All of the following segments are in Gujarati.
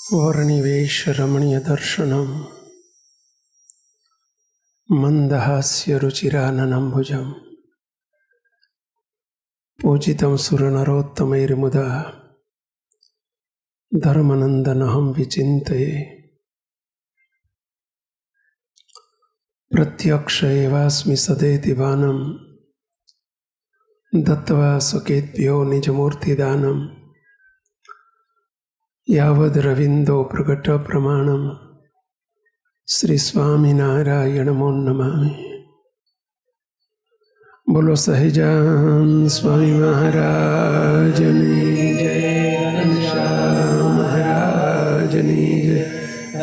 वर्णिवेशरमणीयदर्शनं मन्दहास्यरुचिराननम्भुजं पूजितं सुरनरोत्तमैर्मुदा धर्मनन्दनहं विचिन्तये। प्रत्यक्ष एवास्मि सदेति बाणं दत्त्वा सुकेभ्यो निजमूर्तिदानं यावद्रविन्दो प्रकटप्रमाणं श्रीस्वामिनारायणमो नमामि। बोलो सहजान स्वामी महाराजनी जय, घनश्याम महाराजनी जय,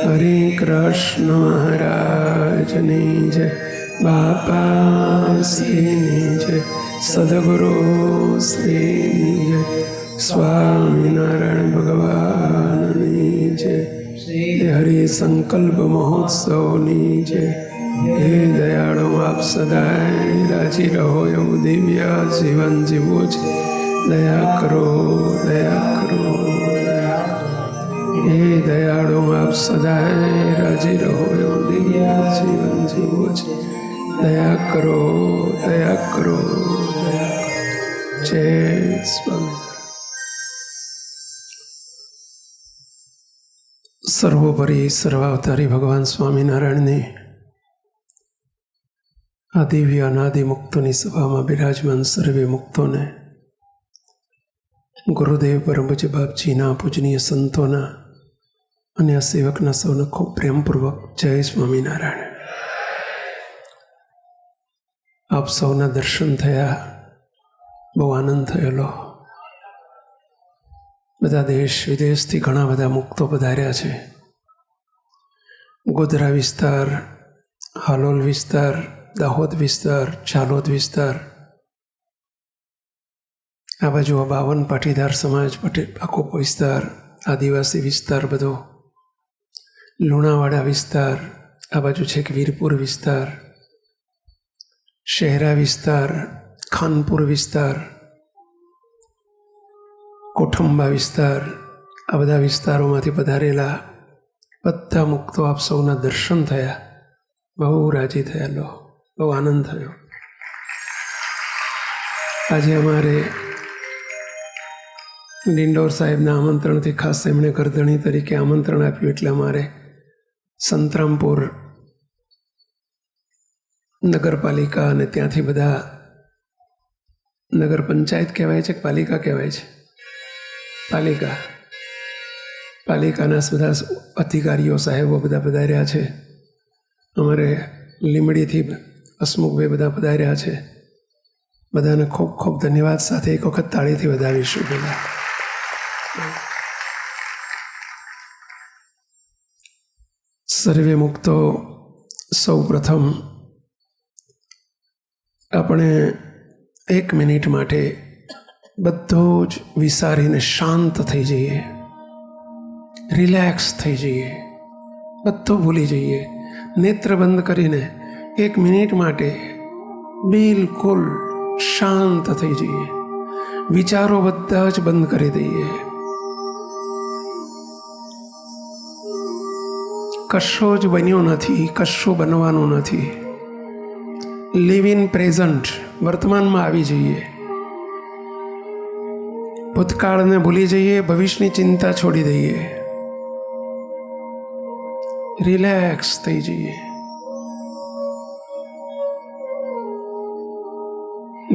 हरे कृष्ण महाराजनी जय, बापा श्रीनी जय, सद्गुरु श्रीनी जय, स्वामीनारायण भगवाननी जय, हरि संकल्प महोत्सवनी जय। हे दयाळु आप सदाय राजी रहो એવું દિવ્ય જીવન જીવવું છે। દયા કરો, દયા કરો, દયા કરો। હે દયાળુ આપ સદાય રાજી રહો એવું દિવ્ય જીવન જીવવું છે। દયા કરો, દયા કરો, દયા કરો। જય સ્વામી। સર્વોપરી સર્વાવતારી ભગવાન સ્વામિનારાયણની આ દિવ્ય અનાદિ મુક્તોની સભામાં બિરાજમાન સર્વે મુક્તોને ગુરુદેવ પરમ પૂજ્ય બાપજીના પૂજનીય સંતોના અને આ સેવકના સૌને ખૂબ પ્રેમપૂર્વક જય સ્વામિનારાયણ। આપ સૌના દર્શન થયા, બહુ આનંદ થયેલો। બધા દેશ વિદેશથી ઘણા બધા મુક્તો પધાર્યા છે। ગોધરા વિસ્તાર, હાલોલ વિસ્તાર, દાહોદ વિસ્તાર, ઝાલોદ વિસ્તાર, આ બાજુ 52 પાટીદાર સમાજ પટેલ આખો વિસ્તાર, આદિવાસી વિસ્તાર બધો, લુણાવાડા વિસ્તાર, આ બાજુ છેક વીરપુર વિસ્તાર, શહેરા વિસ્તાર, ખાનપુર વિસ્તાર, કોઠંબા વિસ્તાર, આ બધા વિસ્તારોમાંથી પધારેલા બધા મુક્તો આપ સૌના દર્શન થયા, બહુ રાજી થયા લો, બહુ આનંદ થયો। આજે અમારે ડિંડોર સાહેબના આમંત્રણથી ખાસ એમણે કરધણી તરીકે આમંત્રણ આપ્યું, એટલે અમારે સંતરામપુર નગરપાલિકા અને ત્યાંથી બધા નગર પંચાયત કહેવાય છે કે પાલિકા કહેવાય છે, પાલિકા, પાલિકાના બધા અધિકારીઓ સાહેબો બધા પધાર્યા છે। અમારે લીમડીથી હસમુખભાઈ બધા પધાર્યા છે। બધાને ખૂબ ખૂબ ધન્યવાદ સાથે એક વખત તાળીથી વધાવીશું બધા। સર્વે મુક્તો સૌ પ્રથમ આપણે 1 મિનિટ માટે બધું જ વિચારીને શાંત થઈ જઈએ, રિલેક્સ થઈ જઈએ, બધું ભૂલી જઈએ। નેત્ર બંધ કરીને 1 મિનિટ માટે બિલકુલ શાંત થઈ જઈએ, વિચારો બધા જ બંધ કરી દઈએ। કશો જ બન્યો નથી, કશું બનવાનું નથી। લિવ ઇન પ્રેઝન્ટ, વર્તમાનમાં આવી જઈએ, ભૂતકાળને ભૂલી જઈએ, ભવિષ્યની ચિંતા છોડી દઈએ, રિલેક્સ થઈ જઈએ।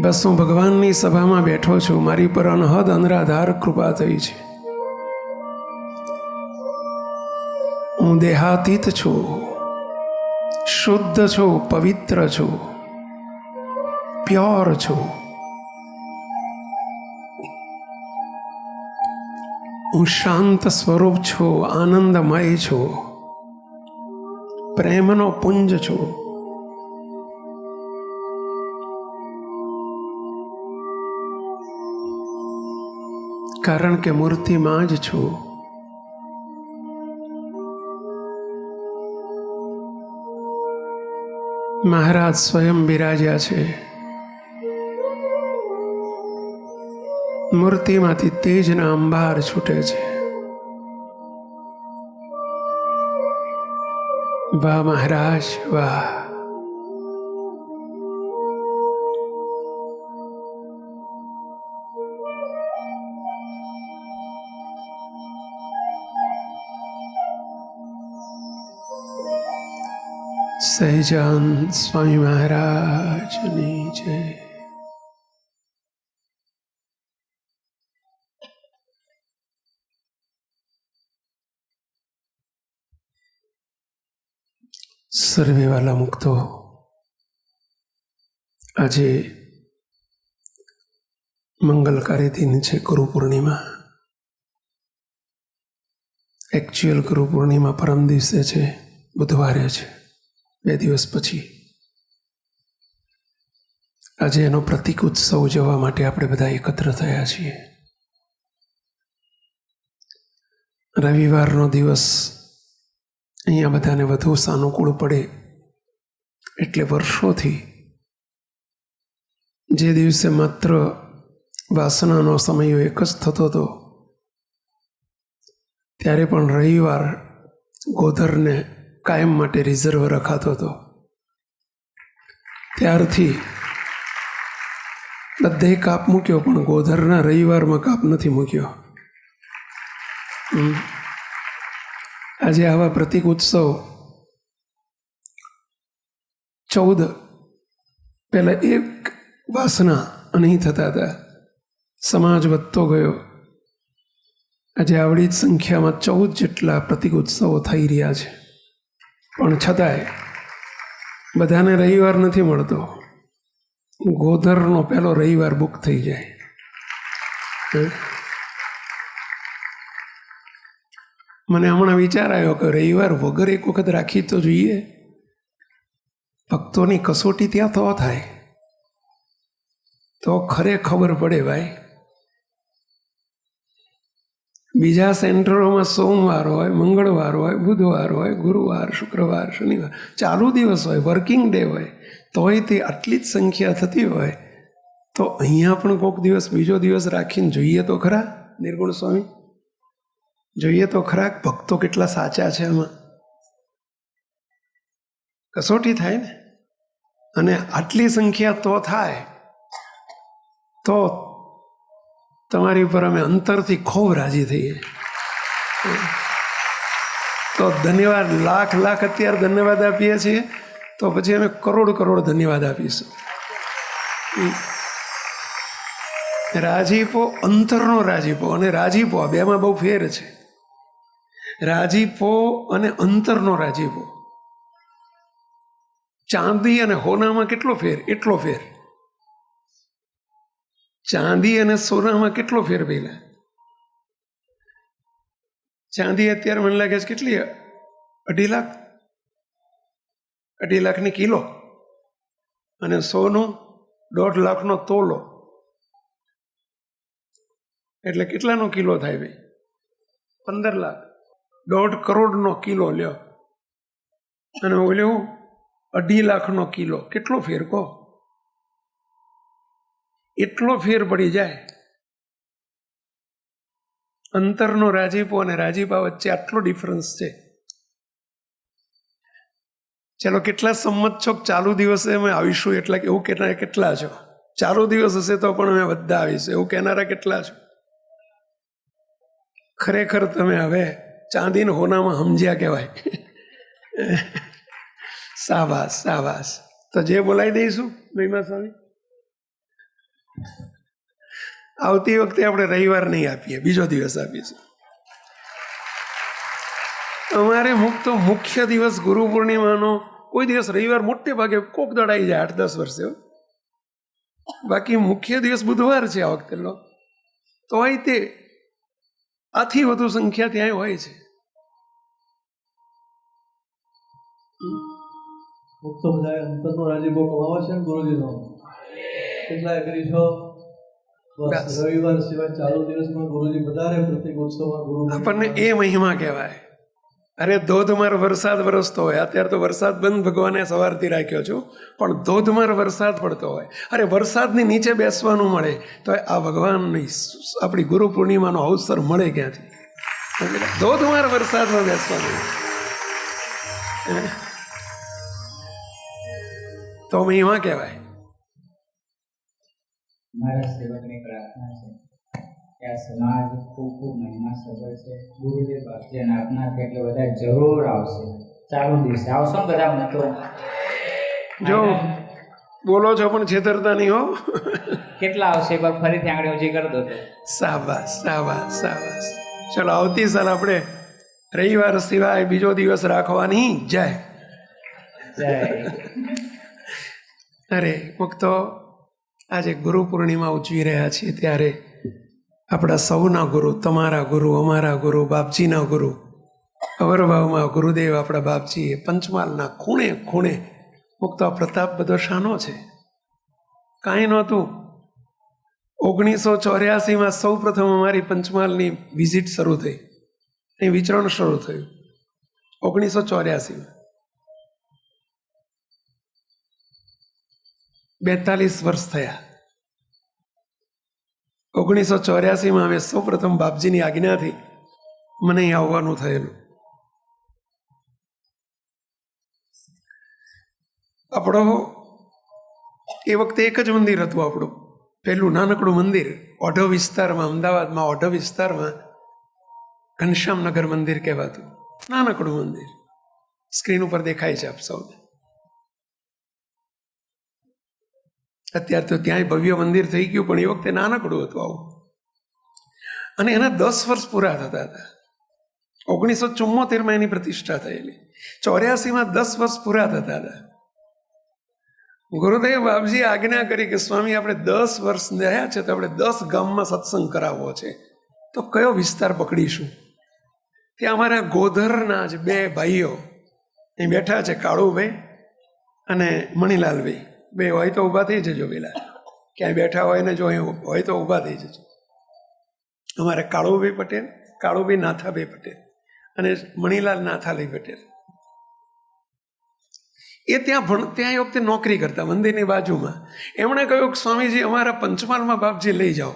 બસ હું ભગવાનની સભામાં બેઠો છું, મારી પર અનહદ અનરાધાર કૃપા થઈ છે। હું દેહાતીત છું, શુદ્ધ છું, પવિત્ર છું, પ્યોર છું। હું શાંત સ્વરૂપ છું, આનંદમય છું, પ્રેમનો પુંજ છું। કારણ કે મૂર્તિમાં જ છું। મહારાજ સ્વયં બિરાજ્યા છે। મૂર્તિમાંથી તેજના અંબાર છૂટે છે। વાહ મહારાજ વાહ. સહજાનંદ સ્વામી મહારાજની જય. સર્વે વાલા મુક્તો, આજે મંગલકારી દિન છે, ગુરુ પૂર્ણિમા. એકચ્યુઅલ ગુરુ પૂર્ણિમા પરમ દિવસે છે, બુધવારે છે, 2 દિવસ પછી. આજે એનો પ્રતિક ઉત્સવ ઉજવવા માટે આપણે બધા એકત્ર થયા છીએ. રવિવારનો દિવસ અહીંયા બધાને વધુ સાનુકૂળ પડે એટલે વર્ષોથી જે દિવસે માત્ર વાસનાનો સમય એક જ થતો હતો, ત્યારે પણ રવિવાર ગોધરને કાયમ માટે રિઝર્વ રખાતો હતો. ત્યારથી બધે કાપ મૂક્યો, પણ ગોધરના રવિવારમાં કાપ નથી મૂક્યો. આજે આવા પ્રતિક ઉત્સવ 14 પહેલાં એક વાસના નહીં થતા હતા, સમાજ વધતો ગયો. આજે આવડી જ સંખ્યામાં 14 જેટલા પ્રતિક ઉત્સવો થઈ રહ્યા છે. પણ છતાંય બધાને રવિવાર નથી મળતો. ગોધરનો પહેલો રવિવાર બુક થઈ જાય. મને હમણાં વિચાર આવ્યો કે રવિવાર વગર એક વખત રાખી તો જોઈએ. ભક્તોની કસોટી ત્યાં તો થાય તો ખરે ખબર પડે ભાઈ. બીજા સેન્ટરોમાં સોમવાર હોય, મંગળવાર હોય, બુધવાર હોય, ગુરુવાર, શુક્રવાર, શનિવાર ચાલુ દિવસ હોય, વર્કિંગ ડે હોય, તોય તે આટલી જ સંખ્યા થતી હોય, તો અહીંયા પણ કોઈક દિવસ બીજો દિવસ રાખીને જોઈએ તો ખરા. નિર્ગુણ સ્વામી, જોઈએ તો ખરા ભક્તો કેટલા સાચા છે. એમાં કસોટી થાય ને. અને આટલી સંખ્યા તો થાય તો તમારી ઉપર અમે અંતરથી ખૂબ રાજી થઈએ. તો ધન્યવાદ, લાખ લાખ અત્યારે ધન્યવાદ આપીએ છીએ, તો પછી અમે કરોડ કરોડ ધન્યવાદ આપીશું. રાજીપો, અંતરનો રાજીપો અને રાજીપો, આ બેમાં બહુ ફેર છે. રાજીપો અને અંતરનો રાજીપો. ચાંદી અને હોનામાં કેટલો ફેર? એટલો ફેર. ચાંદી અને સોનામાં કેટલો ફેર પહેલા? ચાંદી અત્યારે મને લાગે છે કેટલી, 2.5 લાખ, 2.5 લાખની કિલો, અને સોનું 1.5 લાખનો તોલો. એટલે કેટલાનો કિલો થાય ભાઈ? 15 લાખ. 1.5 કરોડનો કિલો લ્યો, અને ઓલું 2.5 લાખનો કિલો. કેટલો ફેર કહો? એટલો ફેર પડી જાય. અંતરનો રાજીપો અને રાજીપા વચ્ચે આટલો ડિફરન્સ છે. ચાલો, કેટલા સંમત છો? ચાલુ દિવસે અમે આવીશું એટલા, એવું કેટલા છો? ચાલુ દિવસ હશે તો પણ અમે બધા આવીશું એવું કહેનારા કેટલા છો? ખરેખર તમે હવે ચાંદીને હોનામાં સમજ્યા કહેવાય. શાબાશ શાબાશ. તો જે બોલાવી દઈશું મહિમા સ્વામી. આવતી વખતે આપણે રવિવાર નહીં આપીએ, બીજો દિવસ આપીશું. અમારે મુખ્ય દિવસ ગુરુ પૂર્ણિમાનો કોઈ દિવસ રવિવાર મોટે ભાગે કોક દડાઈ જાય, 8-10 વર્ષે. બાકી મુખ્ય દિવસ બુધવાર છે આ વખતે. તો હોય તે આથી વધુ સંખ્યા ત્યાં હોય છે. મુક્તો બધા અંતરનો રાજીપો કમાવા છે ગુરુજીનો. કેટલાય કરી છો? રવિવાર સિવાય ચાલુ દિવસમાં ગુરુજી વધારે પ્રતિક ઉત્સવમાં ગુરુ આપણને એ મહિમા કહેવાય. અરે ધોધમાર વરસાદ વરસતો હોય, અત્યારે તો વરસાદ બંધ ભગવાને સવારથી રાખ્યો છું, પણ ધોધમાર વરસાદ પડતો હોય, અરે વરસાદની નીચે બેસવાનું મળે, તો આ ભગવાનની આપણી ગુરુ પૂર્ણિમાનો અવસર મળે ક્યાંથી? ધોધમાર વરસાદમાં બેસવાનું. તો મહિમા કહેવાય. મારા સેવકની પ્રાર્થના છે કે આ સમાજ ખૂબ ખૂબ મહિમા સભર છે. ગુરુદેવ બાપજીને આપના એટલે બધા જરૂર આવશે. ચાલુ દિવસે આવશો ને બધા મિત્રો? જો બોલો છો પણ છેતરતા નહીં હો. કેટલા આવશે? એક વાર ફરીથી આંગળી ઊંચી કરી દો. શાબાશ શાબાશ શાબાશ. ચલો આવતી સાલ આપણે રવિવાર સિવાય બીજો દિવસ રાખવાની જાય. જય. અરે મુક્તો, આજે ગુરુ પૂર્ણિમા ઉજવી રહ્યા છીએ ત્યારે આપણા સૌના ગુરુ, તમારા ગુરુ, અમારા ગુરુ, બાપજીના ગુરુ, અવરભાવમાં ગુરુદેવ આપણા બાપજીએ પંચમહાલના ખૂણે ખૂણે મુક્તો આ પ્રતાપ બધો શાનો છે? કાંઈ નહોતું. 1984માં સૌ પ્રથમ અમારી પંચમહાલની વિઝિટ શરૂ થઈ, અહીં વિચરણ શરૂ થયું 1984માં. 42 વર્ષ થયા. 1984માં અમે સૌ પ્રથમ બાપજીની આજ્ઞાથી મને અહીં આવવાનું થયેલું. આપણો એ વખતે એક જ મંદિર હતું આપણું, પહેલું નાનકડું મંદિર ઓઢવ વિસ્તારમાં, અમદાવાદમાં ઓઢવ વિસ્તારમાં ઘનશ્યામનગર મંદિર કહેવાતું. નાનકડું મંદિર, સ્ક્રીન ઉપર દેખાય છે આપ સૌને. અત્યારે તો ત્યાંય ભવ્ય મંદિર થઈ ગયું, પણ એ વખતે નાનકડું હતું આવું. અને એના 10 વર્ષ પૂરા થતા હતા. 1974માં એની પ્રતિષ્ઠા થયેલી, 84માં 10 વર્ષ પૂરા થતા હતા. ગુરુદેવ બાપજીએ આજ્ઞા કરી કે સ્વામી આપણે 10 વર્ષ રહ્યા છે તો આપણે 10 ગામમાં સત્સંગ કરાવવો છે, તો કયો વિસ્તાર પકડીશું? ત્યાં અમારા ગોધરના જ 2 ભાઈઓ અહીં બેઠા છે, કાળુભાઈ અને મણીલાલભાઈ. 2 હોય તો ઊભા થઈ જજો પેલા, ક્યાંય બેઠા હોય ને જો અહીં હોય તો ઊભા થઈ જજો. અમારે કાળુભાઈ પટેલ, કાળુભાઈ નાથાભાઈ પટેલ અને મણીલાલ નાથાભાઈ પટેલ. એ ત્યાં એ વખતે નોકરી કરતા મંદિરની બાજુમાં. એમણે કહ્યું કે સ્વામીજી અમારા પંચમહાલમાં બાપજી લઈ જાઓ,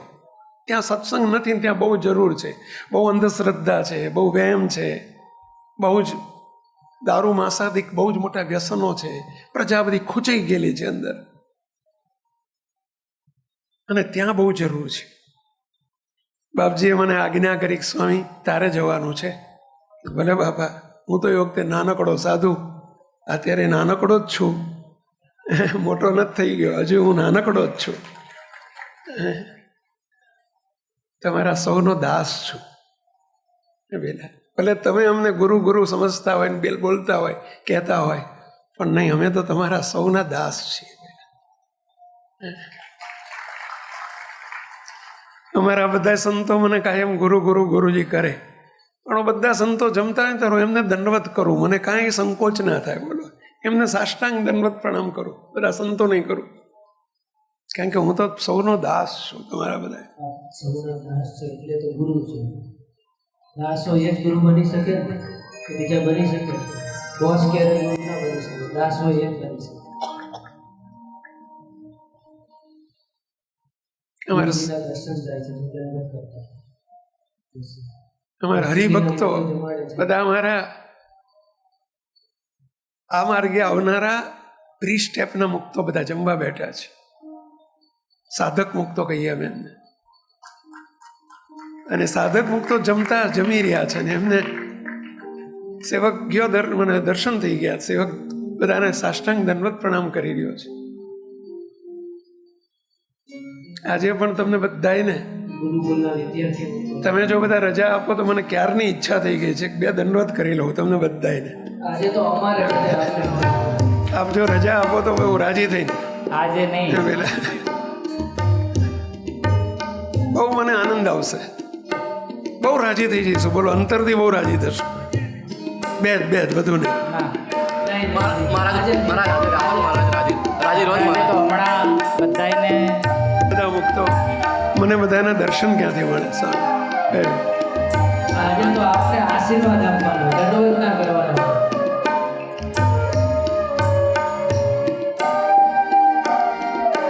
ત્યાં સત્સંગ નથી, ત્યાં બહુ જરૂર છે, બહુ અંધશ્રદ્ધા છે, બહુ વહેમ છે, બહુ જ દારૂ માંસાદિક બહુ જ મોટા વ્યસનો છે, પ્રજા બધી ખૂંચાઈ ગયેલી છે અંદર, અને ત્યાં બહુ જરૂર છે. બાપજીએ મને આજ્ઞા કરી કે સ્વામી તારે જવાનું છે. ભલે બાપા, હું તો એ વખતે નાનકડો સાધુ, અત્યારે નાનકડો જ છું, મોટો નથી થઈ ગયો, હજુ હું નાનકડો જ છું, તમારા સૌનો દાસ છું. બેલા ભલે તમે અમને ગુરુ ગુરુ સમજતા હોય ને બેલ બોલતા હોય, કહેતા હોય, પણ નહીં, અમે તો તમારા સૌના દાસ છીએ. અમારા બધા સંતો મને કાયમ ગુરુ ગુરુ ગુરુજી કરે, પણ બધા સંતો જમતા હોય તો એમને દંડવત કરું, મને કાંઈ સંકોચ ના થાય. બોલો, એમને સાષ્ટાંગ દંડવત પ્રણામ કરું, બધા સંતો નહીં કરું, કારણ કે હું તો સૌનો દાસ છું. તમારા બધા સૌના દાસ છે એટલે તો ગુરુ છે. દાસો એ જ ગુરુ બની શકે ને, કે બીજા બની શકે? બોસ ક્યારે ગુરુ ના બની શકે, દાસો એ જ બની શકે. અમારા હરિભક્તો બધા અમારા આ માર્ગે આવનારા પ્રી સ્ટેપના મુક્તો બધા જમવા બેઠા છે. સાધક મુક્તો કહીએ અમે એમને, અને સાધક મુક્તો જમી રહ્યા છે, અને એમને સેવક ગયો મને દર્શન થઈ ગયા. સેવક બધાને સાષ્ટાંગ દંડવત પ્રણામ કરી રહ્યો છે. આજે પણ તમને બધાને તમે જો બધા રજા આપો તો મને ક્યારની ઈચ્છા થઈ ગઈ છે કે 2 દંડવત કરી લઉં તમને બધાને. આજે તો અમારે આપ જો રજા આપો તો બહુ રાજી થઈને આજે નહીં પેલા બહુ મને આનંદ આવશે, બહુ રાજી થઈ જઈશું. બોલો, અંતરથી બહુ રાજી થશું. બે બધું નહીં. બધા મુક્તો મને બધાના દર્શન ક્યાંથી મળે? આજે તો આપણે આશીર્વાદ આપવાનો, દંડવત ના કરવાનો.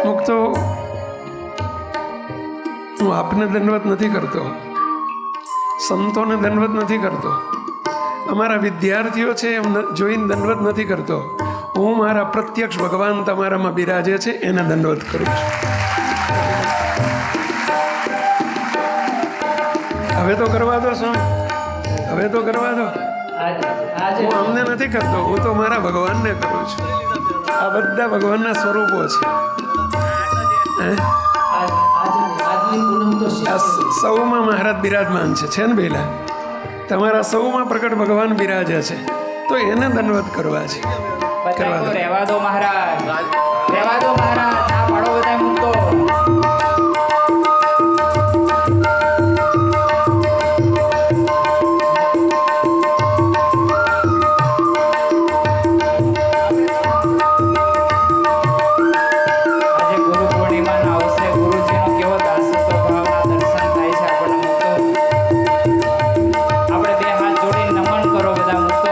મુક્તો હું આપને દંડવત નથી કરતો, સંતોને દંડવત નથી કરતો, અમારા વિદ્યાર્થીઓ છે એમ જોઈને દંડવત નથી કરતો. હું હું મારા પ્રત્યક્ષ ભગવાન તમારામાં બિરાજે છે એને દંડવત કરું છું. હવે તો કરવા દો સ્વામી, હવે તો કરવા દો. આજે હું અમને નથી કરતો, હું તો મારા ભગવાનને કરું છું. આ બધા ભગવાનના સ્વરૂપો છે. હે? આજની પૂનમ તો આ સૌમાં મહારાજ બિરાજમાન છે ને બેલા? તમારા સૌમાં પ્રકટ ભગવાન બિરાજે છે, તો એને દંડવત કરવા છે. કરવા દો. રહેવા દો મહારાજ, રહેવા દો મહારાજ, ના પાડો બધા મૂકો. આજે ગુરુ પૂર્ણિમાના અવસરે ગુરુજીનો કેવો દાસત્વ ભાવના દર્શન થાય છે. આપણને મૂકો, આપણે બે હાથ જોડીને નમન કરો બધા મૂકો.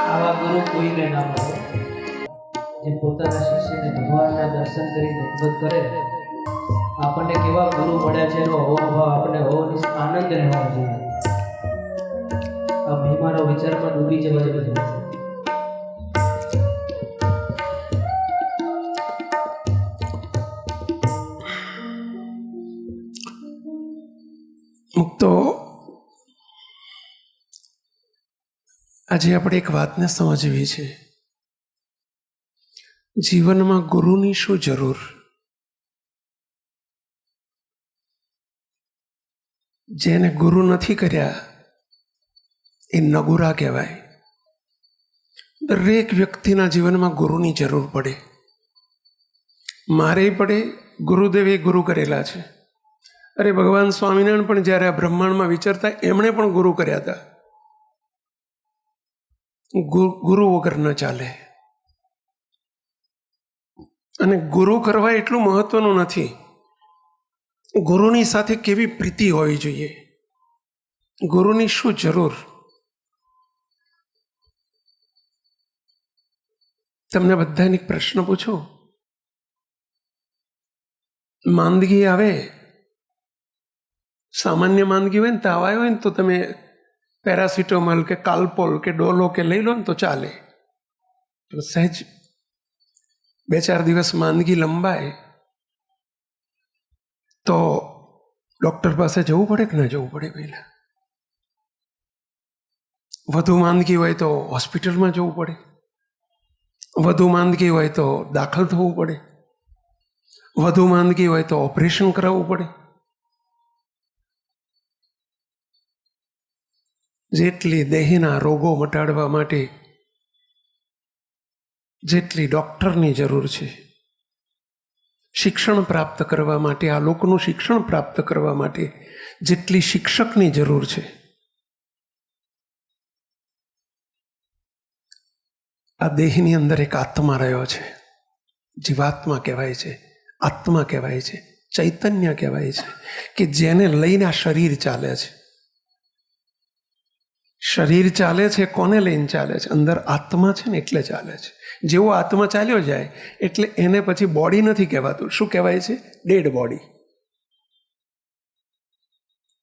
આવા ગુરુ કોઈને ના મળે જે પોતાના શિષ્યને ભગવાનના દર્શન કરી દંડવત કરે. આપણને કેવા ગુરુ મળ્યા છે એનો અહોભાવ આપણે અહોનિશ આનંદ રહેવો જોઈએ. આ મહિમાનો વિચારમાં ડૂબી જવા જેવું છે. મુક્તો, આજે આપણે એક વાતને સમજવી છે. જીવનમાં ગુરુની શું જરૂર? જેને ગુરુ નથી કર્યા એ નગુરા કહેવાય. દરેક વ્યક્તિના જીવનમાં ગુરુની જરૂર પડે. મારે પડે, ગુરુદેવે ગુરુ કરેલા છે. અરે ભગવાન સ્વામિનારાયણ પણ જ્યારે આ બ્રહ્માંડમાં વિચરતા એમણે પણ ગુરુ કર્યા હતા. ગુરુ વગર ન ચાલે. અને ગુરુ કરવા એટલું મહત્વનું નથી. ગુરુની સાથે કેવી પ્રીતિ હોવી જોઈએ, ગુરુની શું જરૂર. તમને બધાને એક પ્રશ્ન પૂછું. માંદગી આવે, સામાન્ય માંદગી હોય ને, તાવ આવ્યો હોય ને, તો તમે પેરાસિટામોલ કે કાલ્પોલ કે ડોલો કે લઈ લો ને તો ચાલે. સહેજ 2-4 દિવસ માંદગી લંબાય તો ડૉક્ટર પાસે જવું પડે કે ના જવું પડે? પહેલાં વધુ માંદગી હોય તો હોસ્પિટલમાં જવું પડે, વધુ માંદગી હોય તો દાખલ થવું પડે, વધુ માંદગી હોય તો ઓપરેશન કરાવવું પડે. જેટલી દેહના રોગો મટાડવા માટે જેટલી ડૉક્ટરની જરૂર છે, શિક્ષણ પ્રાપ્ત કરવા માટે, આ લોકોનું શિક્ષણ પ્રાપ્ત કરવા માટે જેટલી શિક્ષકની જરૂર છે, આ દેહની અંદર એક આત્મા રહ્યો છે. જીવાત્મા કહેવાય છે, આત્મા કહેવાય છે, ચૈતન્ય કહેવાય છે, કે જેને લઈને આ શરીર ચાલે છે. શરીર ચાલે છે, કોને લઈને ચાલે છે? અંદર આત્મા છે ને એટલે ચાલે છે. જેવો આત્મા ચાલ્યો જાય એટલે એને પછી બોડી નથી કહેવાતું. શું કહેવાય છે? Dead body.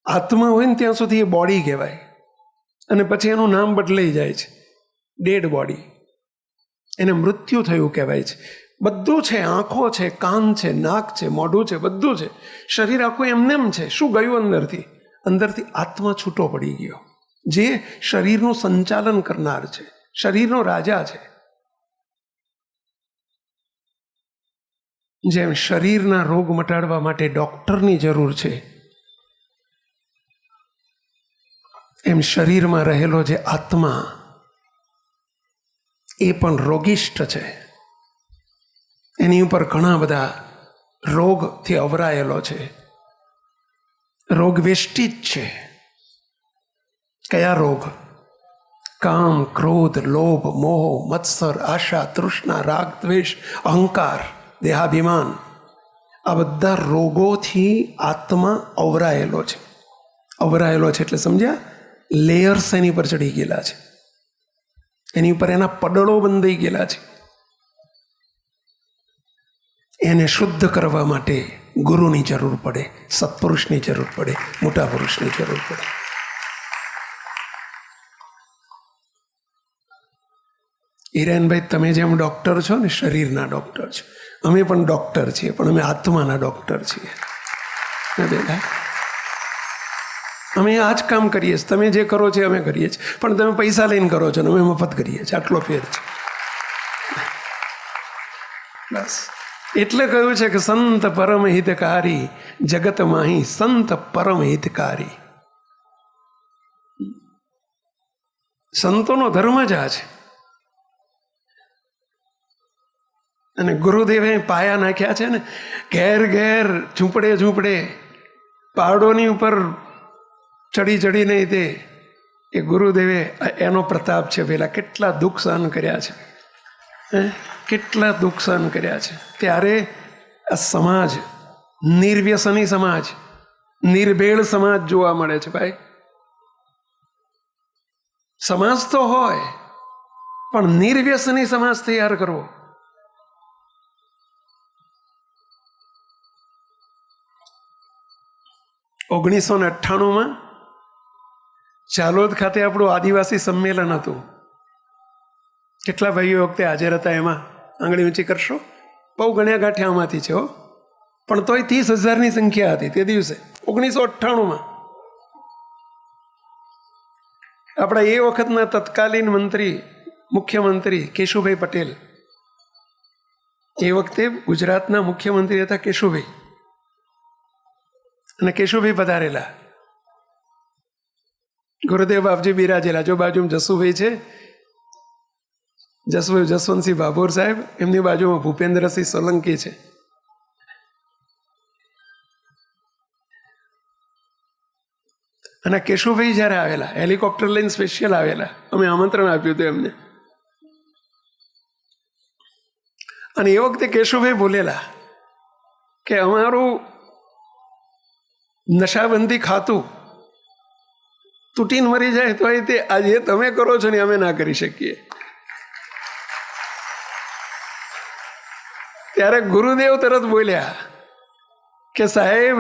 આત્મા હોય ને ત્યાં સુધી એ બોડી કહેવાય, અને પછી એનું નામ બદલાઈ જાય છે, ડેડ બોડી. એને મૃત્યુ થયું કહેવાય છે. બધું છે, આંખો છે, કાન છે, નાક છે, મોઢું છે, બધું છે. શરીર આખું એમનેમ છે. શું ગયું અંદરથી? અંદરથી આત્મા છૂટો પડી ગયો, જે શરીરનું સંચાલન કરનાર છે, શરીરનો રાજા છે. જેમ શરીરના રોગ મટાડવા માટે ડૉક્ટરની જરૂર છે, એમ શરીરમાં રહેલો જે આત્મા એ પણ રોગિષ્ઠ છે. એની ઉપર ઘણા બધા રોગથી અવરાયેલો છે, રોગ વેષ્ટિ જ છે. કયા રોગ? કામ, ક્રોધ, લોભ, મોહ, મત્સર, આશા, તૃષ્ણા, રાગ, દ્વેષ, અહંકાર, દેહાભિમાન. આ બધા રોગોથી આત્મા અવરાયેલો છે. અવરાયેલો છે એટલે સમજ્યા? લેયર્સ એની પર ચડી ગયેલા છે, એની ઉપર એના પડળો બંધાઈ ગયેલા છે. એને શુદ્ધ કરવા માટે ગુરુની જરૂર પડે, સત્પુરુષની જરૂર પડે, મોટા પુરુષની જરૂર પડે. હિરેનભાઈ, તમે જેમ ડૉક્ટર છો ને, શરીરના ડૉક્ટર છો, અમે પણ ડૉક્ટર છીએ, પણ અમે આત્માના ડૉક્ટર છીએ. અમે આ જ કામ કરીએ છીએ. તમે જે કરો છો અમે કરીએ છીએ, પણ તમે પૈસા લઈને કરો છો ને અમે મફત કરીએ છીએ. આટલો ફેર છે બસ. એટલે કહ્યું છે કે સંત પરમ હિતકારી, જગત માહી સંત પરમ હિતકારી. સંતોનો ધર્મ જ આ છે. અને ગુરુદેવે પાયા નાખ્યા છે ને, ઘેર ઘેર, ઝૂંપડે ઝૂંપડે, પહાડોની ઉપર ચડી ચડીને તે એ ગુરુદેવે, એનો પ્રતાપ છે. પેલા કેટલા દુઃખ સહન કર્યા છે, કેટલા દુઃખ સહન કર્યા છે. ત્યારે આ સમાજ નિર્વ્યસની સમાજ, નિર્ભેળ સમાજ જોવા મળે છે. ભાઈ, સમાજ તો હોય, પણ નિર્વ્યસની સમાજ તૈયાર કરવો. ઓગણીસો 98 ચાલોદ ખાતે આપણું આદિવાસી સંમેલન હતું. કેટલા ભાઈઓ વખતે હાજર હતા એમાં? આંગળી ઊંચી કરશો. બહુ ગણ્યા ગાંઠ્યામાંથી છે હો, પણ તોય 30,000ની સંખ્યા હતી તે દિવસે 1998. આપણા એ વખતના તત્કાલીન મંત્રી, મુખ્યમંત્રી કેશુભાઈ પટેલ, એ વખતે ગુજરાતના મુખ્યમંત્રી હતા કેશુભાઈ. અને કેશુભાઈ પધારેલા, ગુરુદેવ બાપજી બિરાજેલા. જો બાજુમાં જસુભાઈ છે, જસવંતસિંહ ભાભોર સાહેબ, એમની બાજુમાં ભૂપેન્દ્રસિંહ સોલંકી છે. અને કેશુભાઈ જ્યારે આવેલા, હેલિકોપ્ટર લઈને સ્પેશિયલ આવેલા, અમે આમંત્રણ આપ્યું હતું એમને. અને એ વખતે કેશુભાઈ બોલેલા કે અમારું નશાબંધી ખાતું તૂટીને મરી જાય તો તે આજે તમે કરો છો ને અમે ના કરી શકીએ. ત્યારે ગુરુદેવ તરત બોલ્યા કે સાહેબ,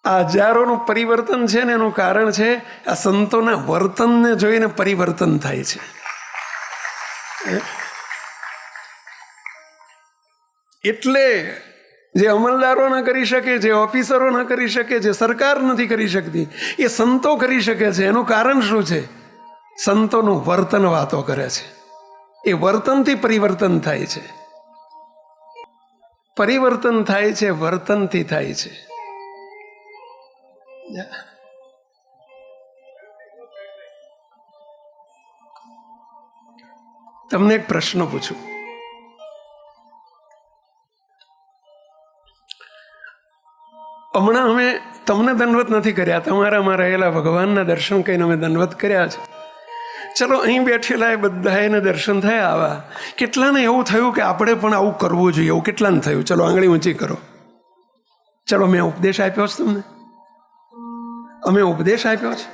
આ હજારોનું પરિવર્તન છે ને એનું કારણ છે આ સંતોના વર્તનને જોઈને પરિવર્તન થાય છે. એટલે જે અમલદારો ના કરી શકે, જે ઓફિસરો ના કરી શકે, જે સરકાર નથી કરી શકતી, એ સંતો કરી શકે છે. એનું કારણ શું છે? સંતોનું વર્તન વાતો કરે છે. એ વર્તનથી પરિવર્તન થાય છે. પરિવર્તન થાય છે, વર્તનથી થાય છે. તમને એક પ્રશ્ન પૂછું. હમણાં અમે તમને દંડવત નથી કર્યા, તમારામાં રહેલા ભગવાનના દર્શન કરીને અમે દંડવત કર્યા છે. ચલો, અહીં બેઠેલા એ બધાને દર્શન થયા આવા. કેટલાને એવું થયું કે આપણે પણ આવું કરવું જોઈએ? એવું કેટલાને થયું? ચલો આંગળી ઊંચી કરો. ચલો, મેં ઉપદેશ આપ્યો છે તમને? અમે ઉપદેશ આપ્યો છે?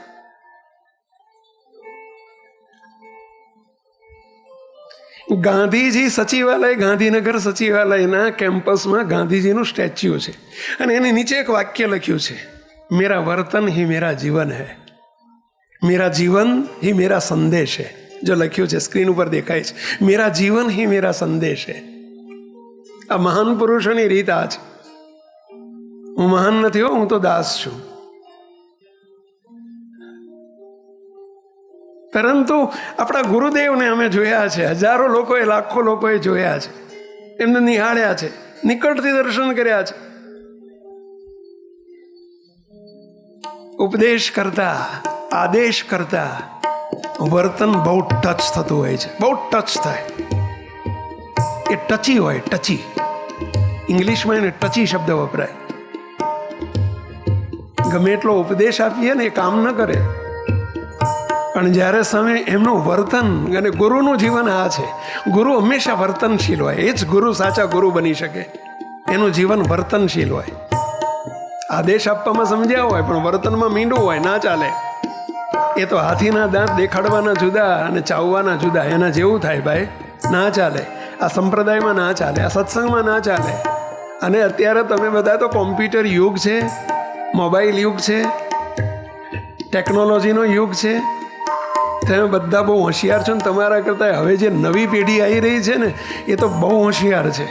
ગાંધીજી સચિવાલય, ગાંધીનગર સચિવાલયના કેમ્પસમાં ગાંધીજીનું સ્ટેચ્યુ છે, અને એની નીચે એક વાક્ય લખ્યું છે, મેરા વર્તન હી મેરા જીવન હૈ, મેરા જીવન હી મેરા સંદેશ હૈ. જો લખ્યું છે, સ્ક્રીન ઉપર દેખાય છે, મેરા જીવન હી મેરા સંદેશ હૈ. આ મહાન પુરુષોની રીત આ છે. હું મહાન નથી હો, હું તો દાસ છું. પરંતુ આપણા ગુરુદેવને અમે જોયા છે, હજારો લોકોએ, લાખો લોકોએ જોયા છે, એમને નિહાળ્યા છે, નિકટથી દર્શન કર્યા છે. ઉપદેશ કરતા, આદેશ કરતા વર્તન બહુ ટચ થતું હોય છે, બહુ ટચ થાય. એ ટચી હોય, ટચી. ઇંગ્લિશમાં એને ટચી શબ્દ વપરાય. ગમે એટલો ઉપદેશ આપીએ ને એ કામ ન કરે, પણ જ્યારે સામે એમનું વર્તન, અને ગુરુનું જીવન આ છે, ગુરુ હંમેશા વર્તનશીલ હોય. એ જ ગુરુ સાચા ગુરુ બની શકે, એનું જીવન વર્તનશીલ હોય. આદેશ આપવામાં સમજ્યા હોય પણ વર્તનમાં મીંડું હોય, ના ચાલે. એ તો હાથીના દાંત દેખાડવાના જુદા અને ચાવવાના જુદા, એના જેવું થાય ભાઈ, ના ચાલે. આ સંપ્રદાયમાં ના ચાલે, આ સત્સંગમાં ના ચાલે. અને અત્યારે તમે બધા તો કોમ્પ્યુટર યુગ છે, મોબાઈલ યુગ છે, ટેકનોલોજીનો યુગ છે. તમે બધા બહુ હોશિયાર છો ને તમારા કરતાં હવે જે નવી પેઢી આવી રહી છે ને એ તો બહુ હોશિયાર છે.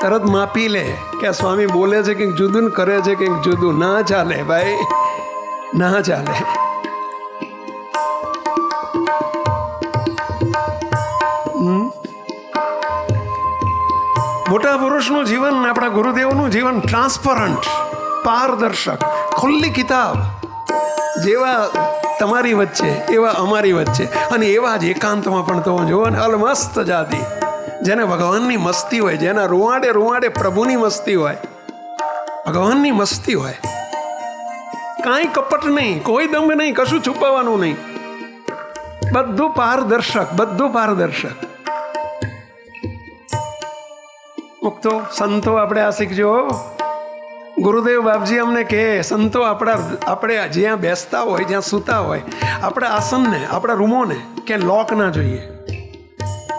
તરત માપી લે કે આ સ્વામી બોલે છે કંઈક જુદું ને કરે છે કંઈક જુદું. ના ચાલે ભાઈ, ના ચાલે. મોટા પુરુષનું જીવન, આપણા ગુરુદેવનું જીવન ટ્રાન્સપરન્ટ, પારદર્શક, ખુલ્લી કિતાબ. જેવા તમારી વચ્ચે એવા અમારી વચ્ચે, અને એવા જ એકાંતમાં પણ તો જુઓ ને, અલમસ્ત જાતિ, જેને ભગવાનની મસ્તી હોય, જેના રૂવાડે રૂવાડે પ્રભુની મસ્તી હોય, ભગવાનની મસ્તી હોય. કાંઈ કપટ નહીં, કોઈ દંભ નહીં, કશું છુપાવવાનું નહીં, બધું પારદર્શક, બધું પારદર્શક. મુક્તો સંતો આપણે આ શીખજો. ગુરુદેવ બાપજી અમને કહે, સંતો આપણે જ્યાં બેસતા હોય, જ્યાં સૂતા હોય, આપણા આસનને, આપણા રૂમોને ક્યાં લોક ના જોઈએ.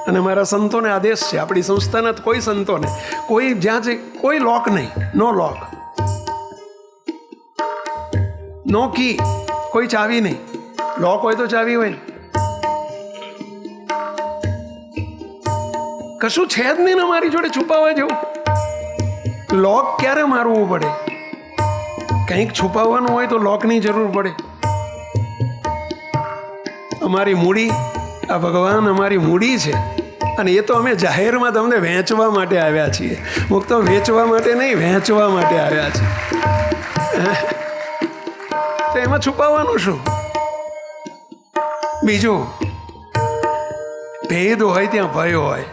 અને મારા સંતોને આદેશ છે, આપણી સંસ્થાના કોઈ સંતોને કોઈ જ્યાં છે કોઈ લોક નહીં, નો લોક, નો કી, કોઈ ચાવી નહીં. લોક હોય તો ચાવી હોય ને, કશું છે જ નહીં ને મારી જોડે છુપાવવા જેવું. લોક ક્યારે મારવું પડે? કંઈક છુપાવવાનું હોય તો લોકની જરૂર પડે. અમારી મૂડી, આ ભગવાન અમારી મૂડી છે, અને એ તો અમે જાહેરમાં તમને વહેંચવા માટે આવ્યા છીએ. મુક્તો વેચવા માટે નહીં, વહેંચવા માટે આવ્યા છીએ. તો એમાં છુપાવવાનું શું? બીજું, ભેદ હોય ત્યાં ભય હોય.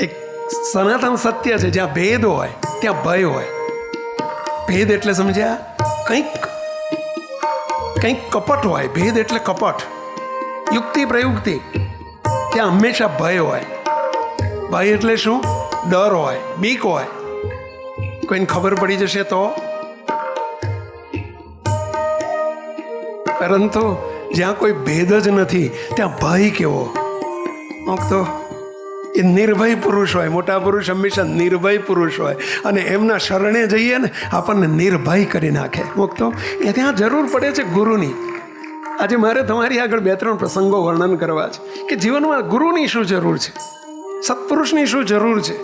એક સનાતન સત્ય છે, જ્યાં ભેદ હોય ત્યાં ભય હોય. ભેદ એટલે સમજ્યા? કંઈક કપટ હોય. ભેદ એટલે કપટ, યુક્તિ પ્રયુક્તિ. ત્યાં હંમેશા ભય હોય. ભય એટલે શું? ડર હોય, બીક હોય. કોઈને ખબર પડી જશે તો. પરંતુ જ્યાં કોઈ ભેદ જ નથી ત્યાં ભય કેવો? તો એ નિર્ભય પુરુષ હોય. મોટા પુરુષ હંમેશા નિર્ભય પુરુષ હોય, અને એમના શરણે જઈએ ને આપણને નિર્ભય કરી નાખે. મુક્તો એ ત્યાં જરૂર પડે છે ગુરુની. આજે મારે તમારી આગળ 2-3 પ્રસંગો વર્ણન કરવા છે કે જીવનમાં ગુરુની શું જરૂર છે, સત્પુરુષની શું જરૂર છે.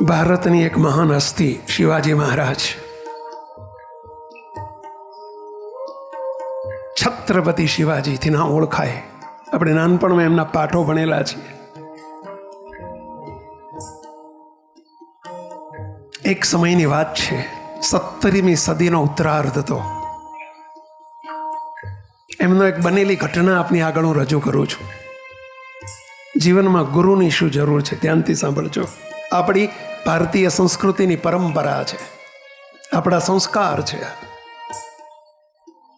ભારતની એક મહાન હસ્તી શિવાજી મહારાજ, છત્રપતિ શિવાજીથી ના ઓળખાય. આપણે નાનપણમાં એમના પાઠો ભણેલા છીએ. એક સમયની વાત છે, 17મી સદીનો ઉત્તરાર્ધ હતો. એમનો એક બનેલી ઘટના આપની આગળ હું રજૂ કરું છું. જીવનમાં ગુરુની શું જરૂર છે ધ્યાનથી સાંભળજો. આપણી ભારતીય સંસ્કૃતિની પરંપરા છે, આપણા સંસ્કાર છે.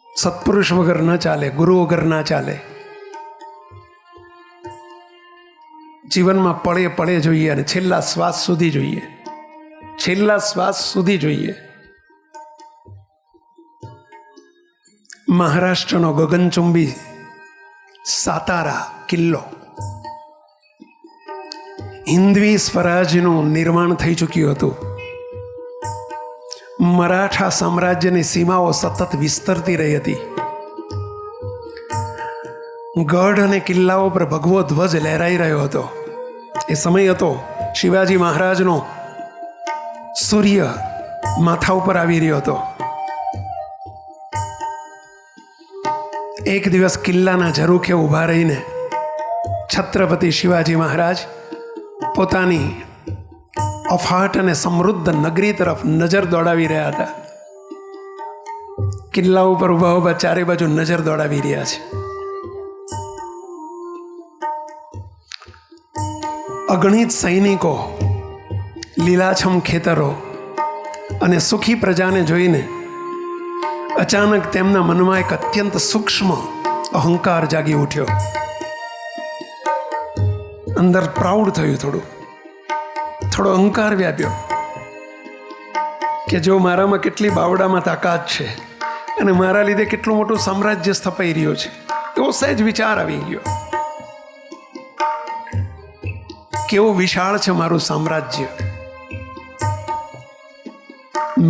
સત્પુરુષ વગર ન ચાલે, ગુરુ વગર ના ચાલે. જીવનમાં પળે પળે જોઈએ, અને છેલ્લા શ્વાસ સુધી જોઈએ, છેલ્લા શ્વાસ સુધી જોઈએ. મહારાષ્ટ્રનો ગગનચુંબી સાતારા કિલ્લો, હિન્દવી સ્વરાજનું નિર્માણ થઈ ચૂક્યું હતું. મરાઠા સામ્રાજ્યની સીમાઓ સતત વિસ્તરતી રહી હતી. ગઢ અને કિલ્લાઓ પર ભગવો ધ્વજ લહેરાઈ રહ્યો હતો. એ સમય હતો શિવાજી મહારાજનો સૂર્ય માથા ઉપર આવી રહ્યો હતો. એક દિવસ કિલ્લાના ઝરૂખે ઊભા રહીને છત્રપતિ શિવાજી મહારાજ પોતાની અફાટ અને સમૃદ્ધ નગરી તરફ નજર દોડાવી રહ્યા હતા. કિલ્લા ઉપર ઊભા ઊભા ચારે બાજુ નજર દોડાવી રહ્યા છે. અગણિત સૈનિકો, લીલાછમ ખેતરો અને સુખી પ્રજાને જોઈને અચાનક તેમના મનમાં એક અત્યંત સૂક્ષ્મ અહંકાર જાગી ઉઠ્યો. અંદર પ્રાઉડ થયું, થોડો અહંકાર વ્યાપ્યો કે જો મારામાં કેટલી બાવડામાં તાકાત છે અને મારા લીધે કેટલું મોટું સામ્રાજ્ય સ્થપાઈ રહ્યું છે, એવો સહેજ વિચાર આવી ગયો. કેવું વિશાળ છે મારું સામ્રાજ્ય.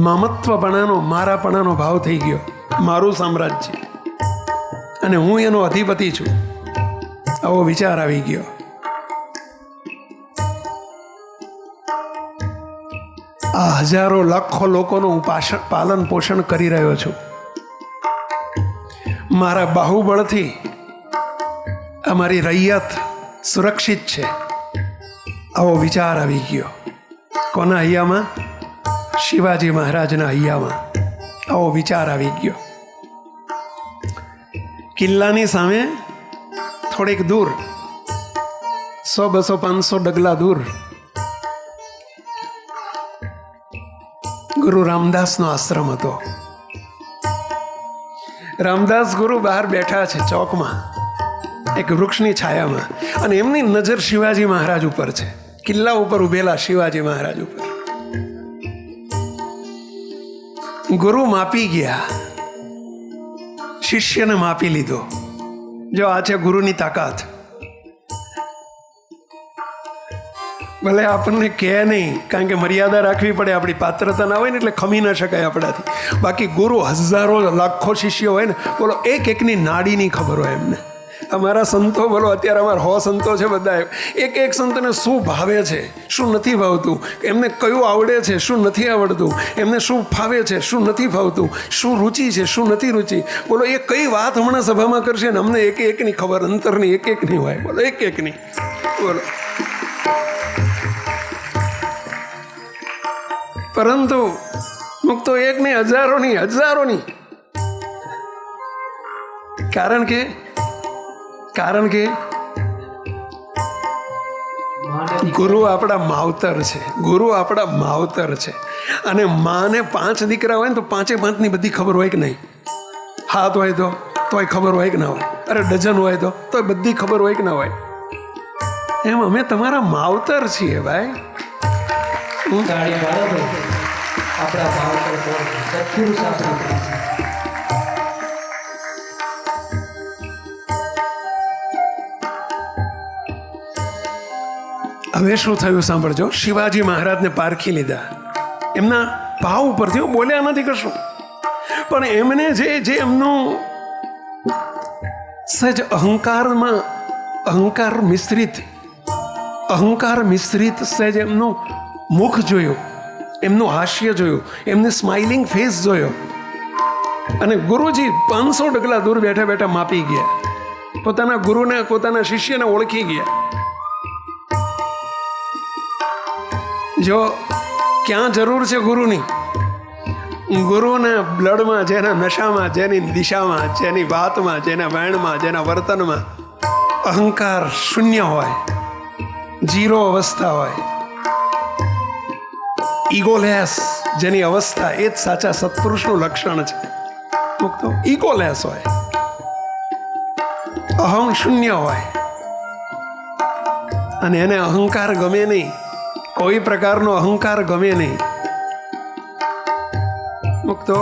મામત્વપણાનો, મારાપણાનો ભાવ થઈ ગયો. મારું સામ્રાજ્ય અને હું એનો અધિપતિ છું, આવો વિચાર આવી ગયો. આ હજારો લાખો લોકોનું હું પાલન પોષણ કરી રહ્યો છું. મારા બાહુબળથી અમારી રૈયત સુરક્ષિત છે, આવો વિચાર આવી ગયો. કોના હૈયામાં? શિવાજી મહારાજના હૈયામાં આવો વિચાર આવી ગયો. કિલ્લાની સામે થોડીક દૂર, 100, 200, 500 ડગલા દૂર ગુરુ રામદાસનો આશ્રમ હતો. રામદાસ ગુરુ બહાર બેઠા છે ચોકમાં, એક વૃક્ષની છાયામાં, અને એમની નજર શિવાજી મહારાજ ઉપર છે. કિલ્લા ઉપર ઉભેલા શિવાજી મહારાજ ઉપર. ગુરુ માપી ગયા, શિષ્યને માપી લીધો. જો આ છે ગુરુની તાકાત. ભલે આપણને કહે નહીં, કારણ કે મર્યાદા રાખવી પડે, આપણી પાત્રતા ના હોય ને એટલે ખમી ન શકાય આપણાથી. બાકી ગુરુ હજારો લાખો શિષ્યો હોય ને, બોલો એક એકની નાડીની ખબર હોય એમને. અમારા સંતો, બોલો અત્યારે અમારા 100 સંતો છે, બધા એક એક સંતને શું ભાવે છે, શું નથી ભાવતું, એમને કયું આવડે છે, શું નથી આવડતું, એમને શું ફાવે છે, શું નથી ફાવતું, શું રુચિ છે, શું નથી રુચિ. બોલો એ કઈ વાત હમણાં સભામાં કરશે ને અમને એક એકની ખબર, અંતરની એક એકની હોય. બોલો એક એકની. બોલો પરંતુ મુક્તો એક નહીં, હજારોની. કારણ કે ગુરુ આપણા માવતર છે. ગુરુ આપણા માવતર છે. અને માને 5 દીકરા હોય ને તો 5-5ની બધી ખબર હોય કે નહીં? હાથ હોય તોય ખબર હોય કે ના હોય? અરે ડઝન હોય તોય બધી ખબર હોય કે ના હોય? એમ અમે તમારા માવતર છીએ ભાઈ. તાળી પાડો તો આપણા માવતર કોણ છે? સત્પુરુષ આપણા છે. હવે શું થયું સાંભળજો. શિવાજી મહારાજને પારખી લીધા. એમના ભાવ ઉપરથી બોલ્યા નથી કશું, પણ એમને જે એમનું સહજ અહંકાર મિશ્રિત સહજ એમનું મુખ જોયું, એમનું હાસ્ય જોયું, એમની સ્માઇલિંગ ફેસ જોયો. અને ગુરુજી 500 ડગલા દૂર બેઠા બેઠા માપી ગયા. પોતાના ગુરુને, પોતાના શિષ્યને ઓળખી ગયા. જો ક્યાં જરૂર છે ગુરુની? ગુરુના બ્લડમાં, જેના નશામાં, જેની દિશામાં, જેની વાતમાં, જેના વૈણમાં, જેના વર્તનમાં અહંકાર શૂન્ય હોય, 0 અવસ્થા હોય, ઈગોલેસ જેની અવસ્થા, એ જ સાચા સત્પુરુષનું લક્ષણ છે. મુક્તો ઈગોલેસ હોય, અહમ શૂન્ય હોય, અને એને અહંકાર ગમે નહીં. કોઈ પ્રકારનો અહંકાર ગમે નહીં. મુક્તો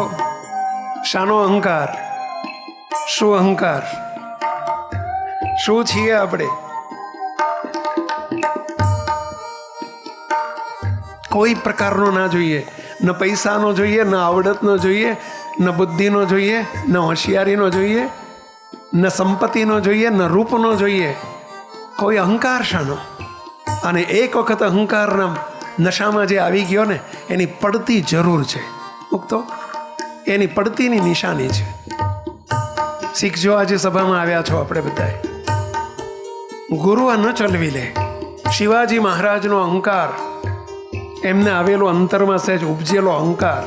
શાનો અહંકાર? શું અહંકાર? શું છીએ આપણે? કોઈ પ્રકારનો ના જોઈએ. ન પૈસાનો જોઈએ, ન આવડતનો જોઈએ, ન બુદ્ધિનો જોઈએ, ન હોશિયારીનો જોઈએ, ન સંપત્તિનો જોઈએ, ન રૂપનો જોઈએ. કોઈ અહંકાર શાનો? અને એક વખત અહંકારના નશામાં જે આવી ગયો ને એની પડતી જરૂર છે. મુક્તો એની પડતીની નિશાની છે. શીખજો, આજે સભામાં આવ્યા છો આપણે બધાએ. ગુરુ આ ન ચલવી લે. શિવાજી મહારાજનો અહંકાર, એમને આવેલો અંતરમાં સહેજ ઉપજેલો અહંકાર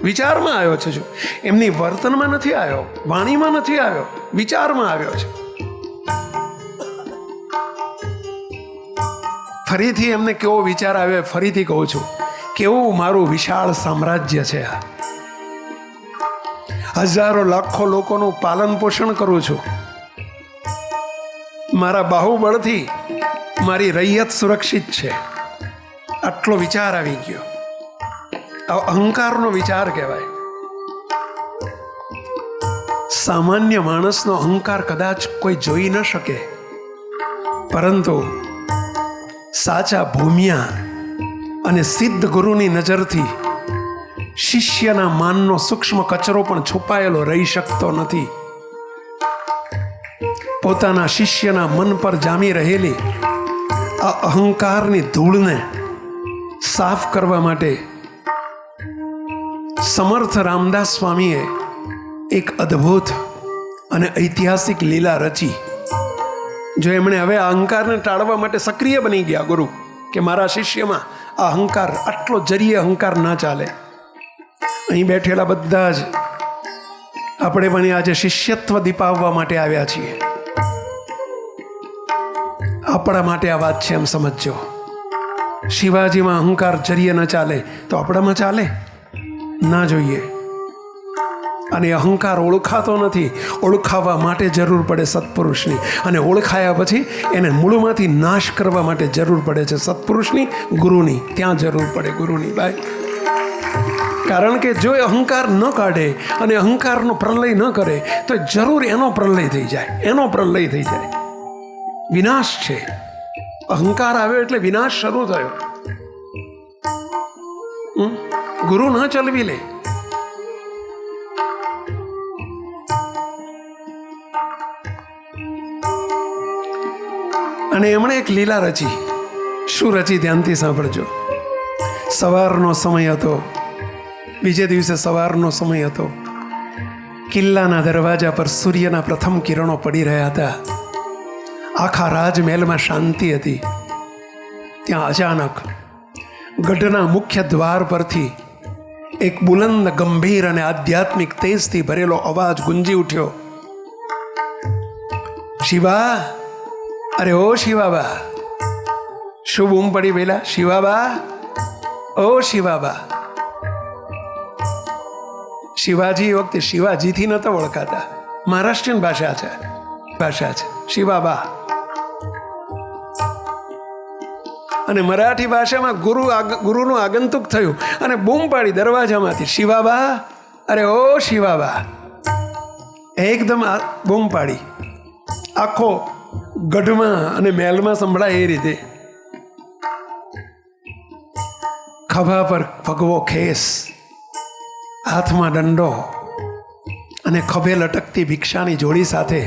વિચારમાં આવ્યો છે. જો એમની વર્તનમાં નથી આવ્યો, વાણીમાં નથી આવ્યો, વિચારમાં આવ્યો છે. ફરીથી એમને કેવો વિચાર આવ્યો, ફરીથી કહું છું, કેવું મારું વિશાળ સામ્રાજ્ય છે આ. હજારો લાખો લોકોનું પાલન પોષણ કરું છું. મારા બાહુબળથી મારી રૈયત સુરક્ષિત છે. આટલો વિચાર આવી ગયો. આ અહંકારનો વિચાર કહેવાય. સામાન્ય માણસનો અહંકાર કદાચ કોઈ જોઈ ન શકે, પરંતુ સાચા ભૂમિયા અને સિદ્ધ ગુરુની નજરથી શિષ્યના માનનો સૂક્ષ્મ કચરો પણ છુપાયેલો રહી શકતો નથી. પોતાના શિષ્યના મન પર જામી રહેલી આ અહંકારની ધૂળને સાફ કરવા માટે સમર્થ રામદાસ સ્વામીએ એક અદ્ભુત અને ઐતિહાસિક લીલા રચી. જો એમણે હવે આ અહંકારને ટાળવા માટે સક્રિય બની ગયા ગુરુ, કે મારા શિષ્યમાં આ અહંકાર, આટલો જરીય અહંકાર ના ચાલે. અહીં બેઠેલા બધા જ આપણે પણ આજે શિષ્યત્વ દીપાવવા માટે આવ્યા છીએ. આપણા માટે આ વાત છે, એમ સમજજો. શિવાજીમાં અહંકાર જરીય ન ચાલે તો આપણામાં ચાલે ના જોઈએ. અને અહંકાર ઓળખાતો નથી, ઓળખાવા માટે જરૂર પડે સત્પુરુષની. અને ઓળખાયા પછી એને મૂળમાંથી નાશ કરવા માટે જરૂર પડે છે સત્પુરુષની, ગુરુની. ત્યાં જરૂર પડે ગુરુની ભાઈ. કારણ કે જો એ અહંકાર ન કાઢે અને અહંકારનો પ્રલય ન કરે તો જરૂર એનો પ્રલય થઈ જાય, એનો પ્રલય થઈ જાય. વિનાશ છે. અહંકાર આવ્યો એટલે વિનાશ શરૂ થયો. ગુરુ ન ચલવી લે. અને એમણે એક લીલા રચી. શું રચી? ધ્યાનથી સાંભળજો. સવારનો સમય હતો, બીજે દિવસે સવારનો સમય હતો. કિલ્લાના દરવાજા પર સૂર્યના પ્રથમ કિરણો પડી રહ્યા હતા. આખા રાજમહેલમાં શાંતિ હતી. ત્યાં અચાનક ગઢના મુખ્ય દ્વાર પરથી એક બુલંદ, ગંભીર અને આધ્યાત્મિક તેજથી ભરેલો અવાજ ગુંજી ઉઠ્યો. શિવા! અરે ઓ શિવાબા! શું બૂમ પડી પેલા? શિવાબા! ઓ શિવાબા! શિવાજી વખતે શિવાજીથી નતા ઓળખાતા. મહારાષ્ટ્રીયન ભાષા છે શિવાબા. અને મરાઠી ભાષામાં ગુરુનું આગંતુક થયું અને બૂમ પાડી દરવાજામાંથી, શિવાબા! અરે ઓ શિવાબા! એકદમ બૂમ પાડી. આખો ગઢમાં અને મહેલમાં સંભળાય એ રીતે. ખભા પર ભગવો ખેસ, હાથમાં દંડો અને ખભે લટકતી ભિક્ષાની જોડી સાથે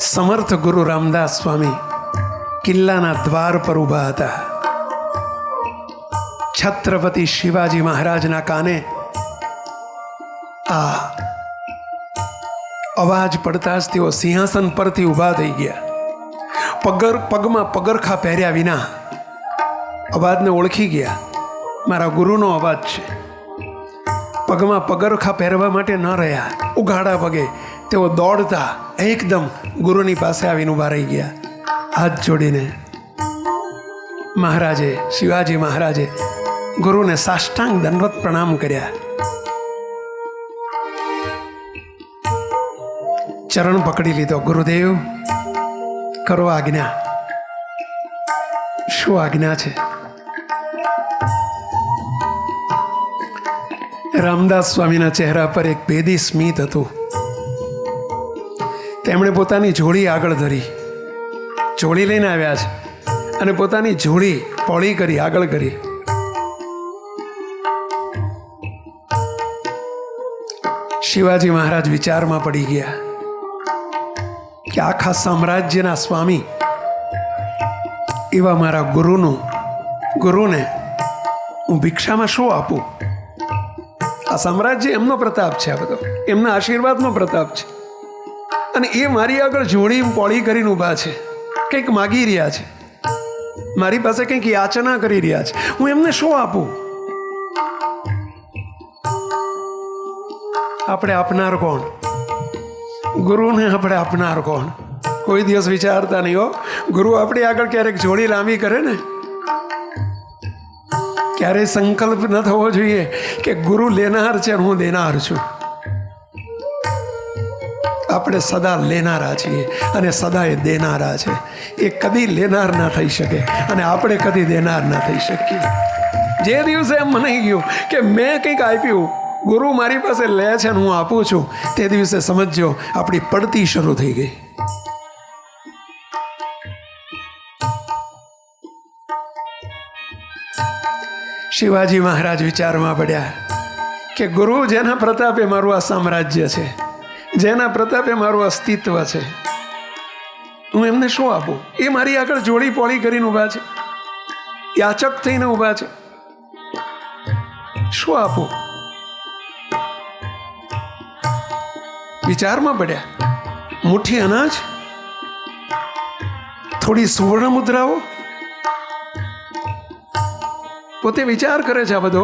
સમર્થ ગુરુ રામદાસ સ્વામી કિલ્લાના દ્વાર પર ઊભા હતા. છત્રપતિ શિવાજી મહારાજના કાને આ અવાજ પડતા જ તેઓ સિંહાસન પરથી ઊભા થઈ ગયા. પગમાં પગરખા પહેર્યા વિના અવાજને ઓળખી ગયા. મારા ગુરુનો અવાજ છે. પગમાં પગરખા પહેરવા માટે ન રહ્યા, ઉઘાડા પગે તેઓ દોડતા એકદમ ગુરુની પાસે આવીને ઊભા રહી ગયા. હાથ જોડીને મહારાજે, શિવાજી મહારાજે ગુરુને સાષ્ટાંગ દંડવત પ્રણામ કર્યા. ચરણ પકડી લીધો. ગુરુદેવ, કરો આજ્ઞા. શું આજ્ઞા છે? રામદાસ સ્વામીના ચહેરા પર એક ભેદી સ્મિત હતું. તેમણે પોતાની જોડી આગળ ધરી. જોડી લઈને આવ્યા છે અને પોતાની જોડી પોળી કરી આગળ કરી. શિવાજી મહારાજ વિચારમાં પડી ગયા કે આખા સામ્રાજ્યના સ્વામી એવા મારા ગુરુને હું ભિક્ષામાં શું આપું? આ સામ્રાજ્ય એમનો પ્રતાપ છે, આ બધો એમના આશીર્વાદનો પ્રતાપ છે. અને એ મારી આગળ જોડી પોળી કરીને ઊભા છે, કંઈક માગી રહ્યા છે, મારી પાસે કંઈક યાચના કરી રહ્યા છે. હું એમને શું આપું? આપણે આપનાર કોણ? ગુરુને આપણે આપનાર કોણ? કોઈ દિવસ વિચારતા નહીં હો. ગુરુ આપણી આગળ ક્યારેક જોડી લાંબી કરે ને, ક્યારેય સંકલ્પ ન થવો જોઈએ કે ગુરુ લેનાર છે અને હું દેનાર છું. આપણે સદા લેનારા છીએ અને સદા એ દેનારા છે. એ કદી લેનાર ના થઈ શકે અને આપણે કદી દેનાર ના થઈ શકીએ. જે દિવસે એમ મનાઈ ગયું કે મેં કંઈક આપ્યું, ગુરુ મારી પાસે લે છે અને હું આપું છું, તે દિવસે સમજજો આપણી પડતી શરૂ થઈ ગઈ. શિવાજી મહારાજ વિચારમાં પડ્યા કે ગુરુ જેના પ્રતાપે મારું આ સામ્રાજ્ય છે, જેના પ્રતાપે મારું અસ્તિત્વ છે, હું એમને શું આપું? એ મારી આગળ જોડી પોળી કરીને ઊભા છે, યાચક થઈને ઊભા છે. શું આપું? વિચારમાં પડ્યા. મુઠ્ઠી અનાજ, થોડી સુવર્ણ મુદ્રાઓ. પોતે વિચાર કરે છે આ બધો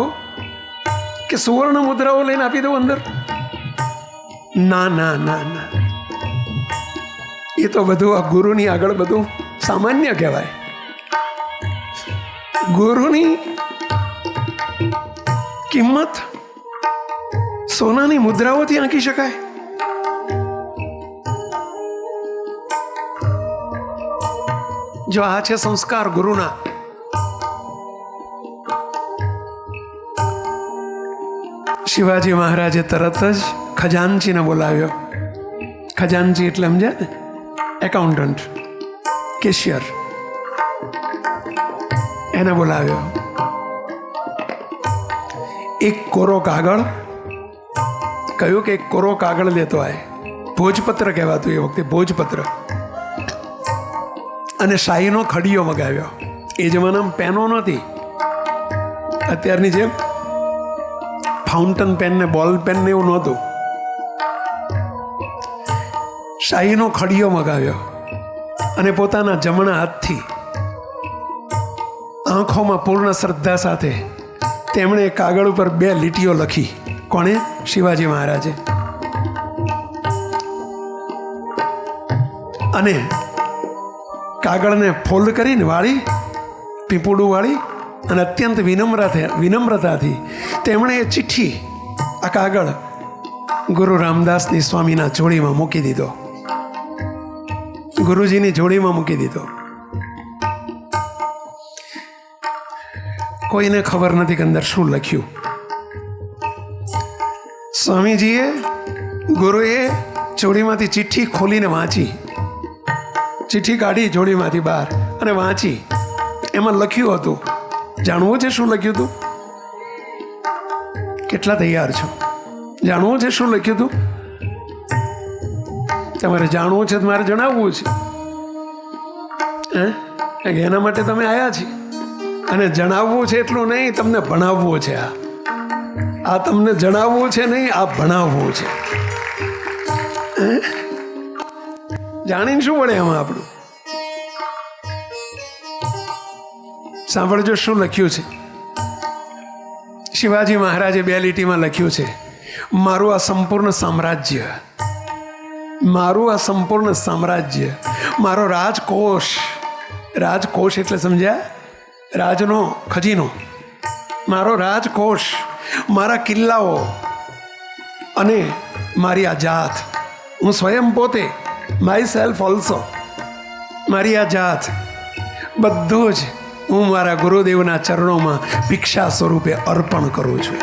કે સુવર્ણ મુદ્રાઓ લઈને આપી દઉં અંદર. ના ના ના ના, એ તો બધું આ ગુરુની આગળ બધું સામાન્ય કહેવાય. ગુરુની કિંમત સોનાની મુદ્રાઓથી આંકી શકાય? જો આ છે સંસ્કાર ગુરુના. શિવાજી મહારાજે તરત જ ખજાનચીને બોલાવ્યો. ખજાનચી એટલે સમજ્યા ને? Accountant, cashier. એને બોલાવ્યો. એક કોરો કાગળ, કહ્યું કે એક કોરો કાગળ લેતો આય. ભોજપત્ર કહેવાતું એ વખતે, ભોજપત્ર. અને શાહીનો ખડીયો મગાવ્યો. એ જમાનામાં પેનો નહોતી, અત્યારની જેમ ફાઉન્ટન પેન ને બોલ પેન ને એવું નહોતું. શાહીનો ખડીયો મગાવ્યો અને પોતાના જમણા હાથથી આંખોમાં પૂર્ણ શ્રદ્ધા સાથે તેમણે કાગળ ઉપર 2 લીટીઓ લખી. કોણે? શિવાજી મહારાજે. અને કાગળને ફોલ્ડ કરીને વાળી, પીપુડું વાળી, અને અત્યંત વિનમ્રતાથી તેમણે એ ચિઠ્ઠી, આ કાગળ ગુરુ રામદાસની સ્વામીના જોડીમાં મૂકી દીધો. ગુરુજીની જોડીમાં મૂકી દીધો. કોઈને ખબર નથી કે અંદર શું લખ્યું. સ્વામીજીએ, ગુરુએ જોડીમાંથી ચિઠ્ઠી ખોલીને વાંચી. ચિઠ્ઠી કાઢી જોડીમાંથી બહાર અને વાંચી. એમાં લખ્યું હતું, જાણવું છે શું લખ્યું હતું? કેટલા તૈયાર છો? જાણવું છે શું લખ્યું હતું? તમારે જાણવું છે, તમારે જણાવવું છે. એના માટે તમે આવ્યા છીએ. અને જણાવવું છે એટલું નહીં, તમને ભણાવવું છે. આ તમને જણાવવું છે નહીં, આ ભણાવવું છે. જાણીને શું પડે એમાં આપણું? સાંભળજો શું લખ્યું છે. શિવાજી મહારાજે 2 લીટીમાં લખ્યું છે, મારું આ સંપૂર્ણ સામ્રાજ્ય, મારું આ સંપૂર્ણ સામ્રાજ્ય, મારો રાજકોષ. રાજકોષ એટલે સમજ્યા? રાજનો ખજીનો. મારો રાજકોષ, મારા કિલ્લાઓ અને મારી આ જાત. હું સ્વયં પોતે, માય સેલ્ફ ઓલ્સો, મારી આ જાત, બધું જ હું મારા ગુરુદેવના ચરણોમાં ભિક્ષા સ્વરૂપે અર્પણ કરું છું.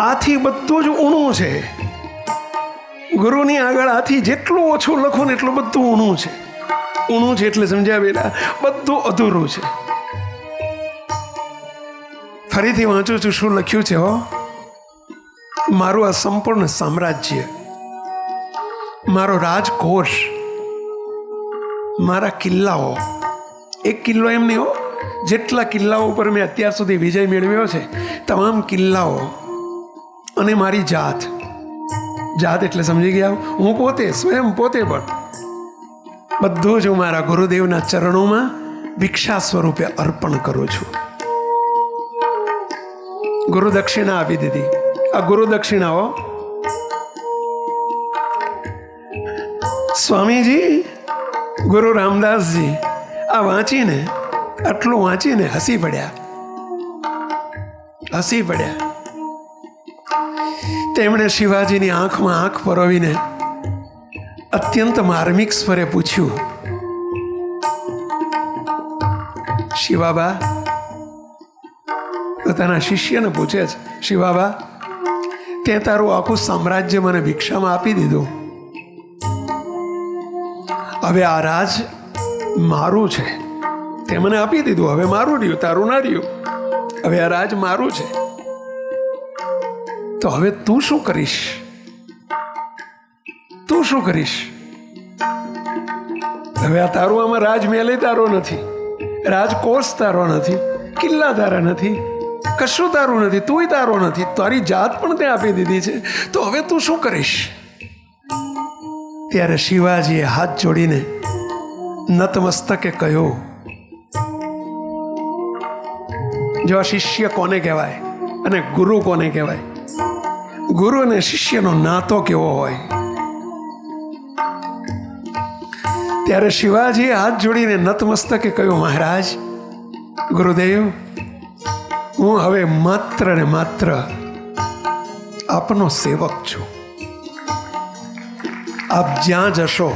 આથી બધું જ ઊણું છે. ગુરુની આગળ આથી જેટલું ઓછું લખો ને એટલું બધું ઊણું છે. ઊણું છે એટલે સમજ્યા બેટા? બધું અધૂરું છે. ફરીથી વાંચું છું શું લખ્યું છે. હો, મારું આ સંપૂર્ણ સામ્રાજ્ય, મારો રાજકોષ, મારા કિલ્લાઓ એક કિલ્લો એમ નહીં હો, જેટલા કિલ્લાઓ ઉપર મેં અત્યાર સુધી વિજય મેળવ્યો છે તમામ કિલ્લાઓ અને મારી જાત એટલે સમજી ગયા હું પોતે સ્વયં પોતે પણ બધું જ હું મારા ગુરુદેવના ચરણોમાં ભિક્ષા સ્વરૂપે અર્પણ કરું છું. ગુરુ દક્ષિણા આપી દીધી. આ ગુરુ દક્ષિણાઓ સ્વામીજી ગુરુ રામદાસજી આ વાંચીને આટલું વાંચીને હસી પડ્યા. તેમણે શિવાજીની આંખમાં આંખ પરોવીને અત્યંત માર્મિક સ્વરે પૂછ્યું, શિવાબા, પોતાના શિષ્યને પૂછે છે, શિવાબા, તે તારું આખું સામ્રાજ્ય મને ભિક્ષામાં આપી દીધું. હવે આ રાજ મારું છે, તે મને આપી દીધું. હવે મારું રહ્યું, તારું ના રહ્યું. હવે આ રાજ મારું છે, તો હવે તું શું કરીશ? હવે આ તારું, આમાં રાજ મેલે તારો નથી, રાજકોષ તારો નથી, કિલ્લા તારા નથી, કશું તારું નથી, તુંય તારો નથી, તારી જાત પણ તે આપી દીધી છે, તો હવે તું શું કરીશ? ત્યારે શિવાજીએ હાથ જોડીને નતમસ્તકે કહ્યું, જો શિષ્ય કોને કહેવાય અને ગુરુ કોને કહેવાય, ગુરુ અને શિષ્યનો નાતો કેવો હોય. ત્યારે શિવાજીએ હાથ જોડીને નતમસ્તકે કહ્યું, મહારાજ, ગુરુદેવ, હું હવે માત્ર ને માત્ર આપનો સેવક છું. આપ જ્યાં જશો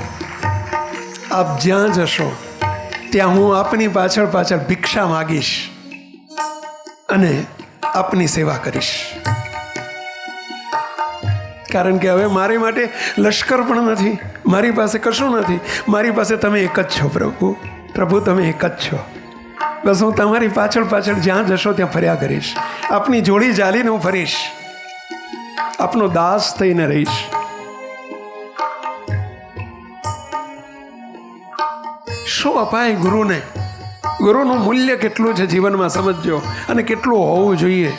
ત્યાં હું આપની પાછળ ભિક્ષા માગીશ અને આપની સેવા કરીશ. કારણ કે હવે મારી માટે લશ્કર પણ નથી, મારી પાસે કશું નથી, મારી પાસે તમે એક જ છો પ્રભુ, તમે એક જ છો. બસ હું તમારી પાછળ જ્યાં જશો ત્યાં ફર્યા કરીશ, આપની જોડી ચાલીને હું ફરીશ, આપનો દાસ થઈને રહીશ. શું અપાય ગુરુને? ગુરુનું મૂલ્ય કેટલું છે જીવનમાં સમજજો, અને કેટલું હોવું જોઈએ.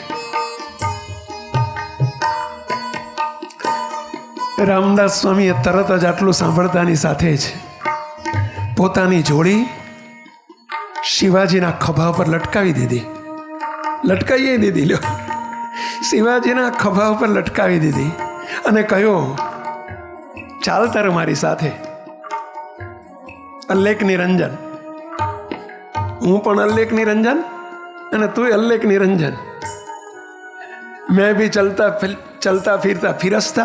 રામદાસ સ્વામીએ તરત જ આટલું સાંભળતાની સાથે જ પોતાની જોડી શિવાજીના ખભા પર લટકાવી દીધી. લ્યો, શિવાજીના ખભા ઉપર લટકાવી દીધી અને કહ્યું, ચાલ તારે મારી સાથે. અલ્લેખ નિરંજન, હું પણ અલ્લેખ નિરંજન અને તું અલ્લેખ નિરંજન. मैं भी चलता फिरता फिरस्ता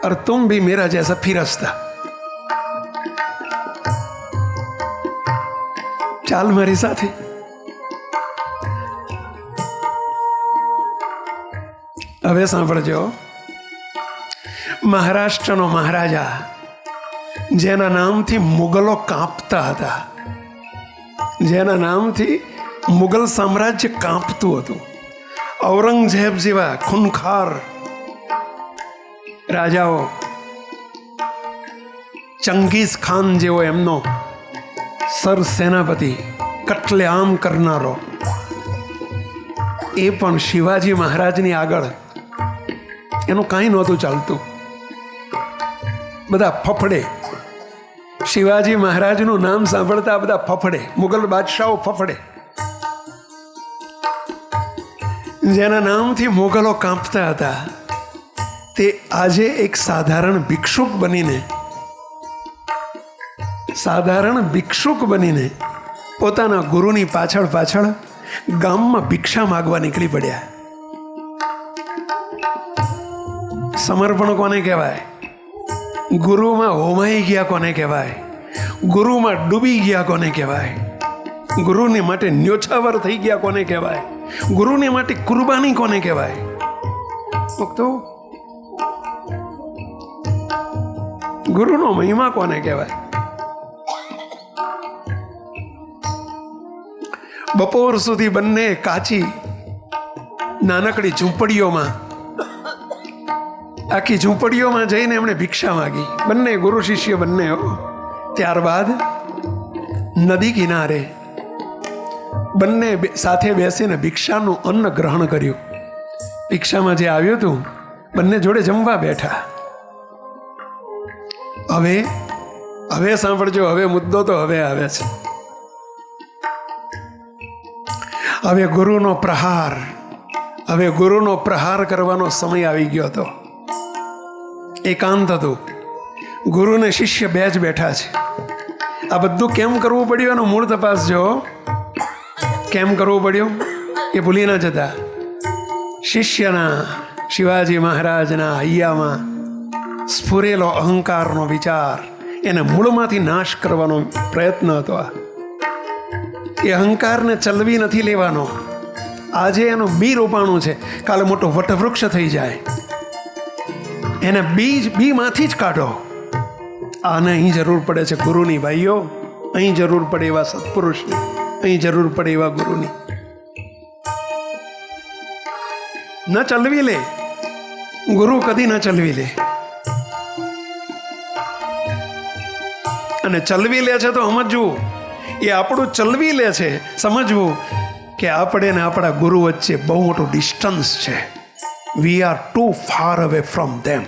और तुम भी मेरा जैसा फिरस्ता. ચાલ મારી સાથે. હવે સાંભળજો, મહારાષ્ટ્રનો મહારાજા જેના નામથી મુગલો કાંપતા હતા, જેના નામથી મુગલ સામ્રાજ્ય કાંપતું હતું, ઔરંગઝેબ જેવા ખૂનખાર રાજાઓ, ચંગીઝ ખાન જેવો એમનો સરસેનાપતિ, કત્લેઆમ કરનારો, એ પણ શિવાજી મહારાજની આગળ એનું કાંઈ નહોતું ચાલતું. બધા ફફડે. શિવાજી મહારાજનું નામ સાંભળતા બધા ફફડે, મુગલ બાદશાહો ફફડે. જેના નામથી મુગલો કાંપતા હતા તે આજે એક સાધારણ ભિક્ષુક બનીને પોતાના ગુરુની પાછળ ગામમાં ભિક્ષા માગવા નીકળી પડ્યા. સમર્પણ કોને કહેવાય? ગુરુમાં હોમાઈ ગયા કોને કહેવાય? ગુરુમાં ડૂબી ગયા કોને કહેવાય? ગુરુને માટે ન્યોછાવર થઈ ગયા કોને કહેવાય? ગુરુને માટે કુરબાની કોને કહેવાય? તો ગુરુનો મહિમા કોને કહેવાય? બપોર સુધી બંને કાચી નાનકડી ઝૂંપડીઓમાં, આખી ઝૂંપડીઓમાં જઈને એમણે ભિક્ષા માગી, બંને ગુરુ શિષ્ય બંને. ત્યારબાદ નદી કિનારે બંને સાથે બેસીને ભિક્ષાનું અન્ન ગ્રહણ કર્યું. ભિક્ષામાં જે આવ્યું હતું બંને જોડે જમવા બેઠા. હવે સાંભળજો, હવે મુદ્દો તો હવે આવે છે. હવે ગુરુનો પ્રહાર કરવાનો સમય આવી ગયો હતો. એકાંત હતું. ગુરુ ને શિષ્ય બે જ બેઠા છે. આ બધું કેમ કરવું પડ્યું એનો મૂળ તપાસજો. કેમ કરવું પડ્યું એ ભૂલી ના જતા. શિષ્યના, શિવાજી મહારાજના હૈયામાં સ્ફુરેલો અહંકારનો વિચાર, એને મૂળમાંથી નાશ કરવાનો પ્રયત્ન હતો. એ અહંકારને ચલવી નથી લેવાનો. આજે એનું બી રોપાણું છે, કાલે મોટો વટવૃક્ષ થઈ જાય. એને બીમાંથી જ કાઢો. આને અહીં જરૂર પડે છે ગુરુની. ભાઈઓ, અહીં જરૂર પડે એવા સત્પુરુષની, અહીં જરૂર પડે એવા ગુરુની. ન ચલવી લે ગુરુ, કદી ન ચલવી લે. અને ચલવી લે છે તો સમજવું, એ આપણું ચલવી લે છે, સમજવું કે આપણે ને આપણા ગુરુ વચ્ચે બહુ મોટું ડિસ્ટન્સ છે. We are too far away from them.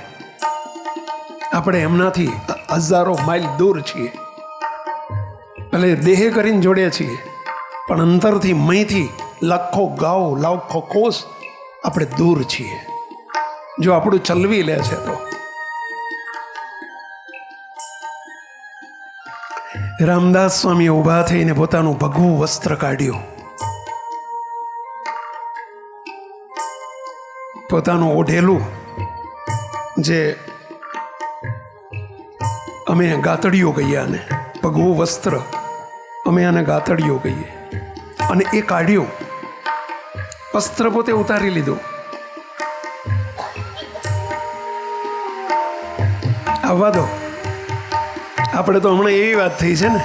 આપણે એમનાથી હજારો માઇલ દૂર છીએ. ભલે દેહ કરીને જોડે છીએ, પણ અંતરથી, મહીથી લાખો ગાઉ, લાખો કોષ આપણે દૂર છીએ. જો આપણું ચલવી લે છે તો. રામદાસ સ્વામી ઊભા થઈને પોતાનું ભગવું વસ્ત્ર કાઢ્યું. પોતાનું ઓઢેલું, જે અમે ગાતડીઓ કહીએ આને, ભગવું વસ્ત્ર, અમે આને ગાતડીઓ કહીએ, અને એ કાઢ્યું. વસ્ત્ર પોતે ઉતારી લીધું. આવવા દો. આપણે તો હમણાં એવી વાત થઈ છે ને,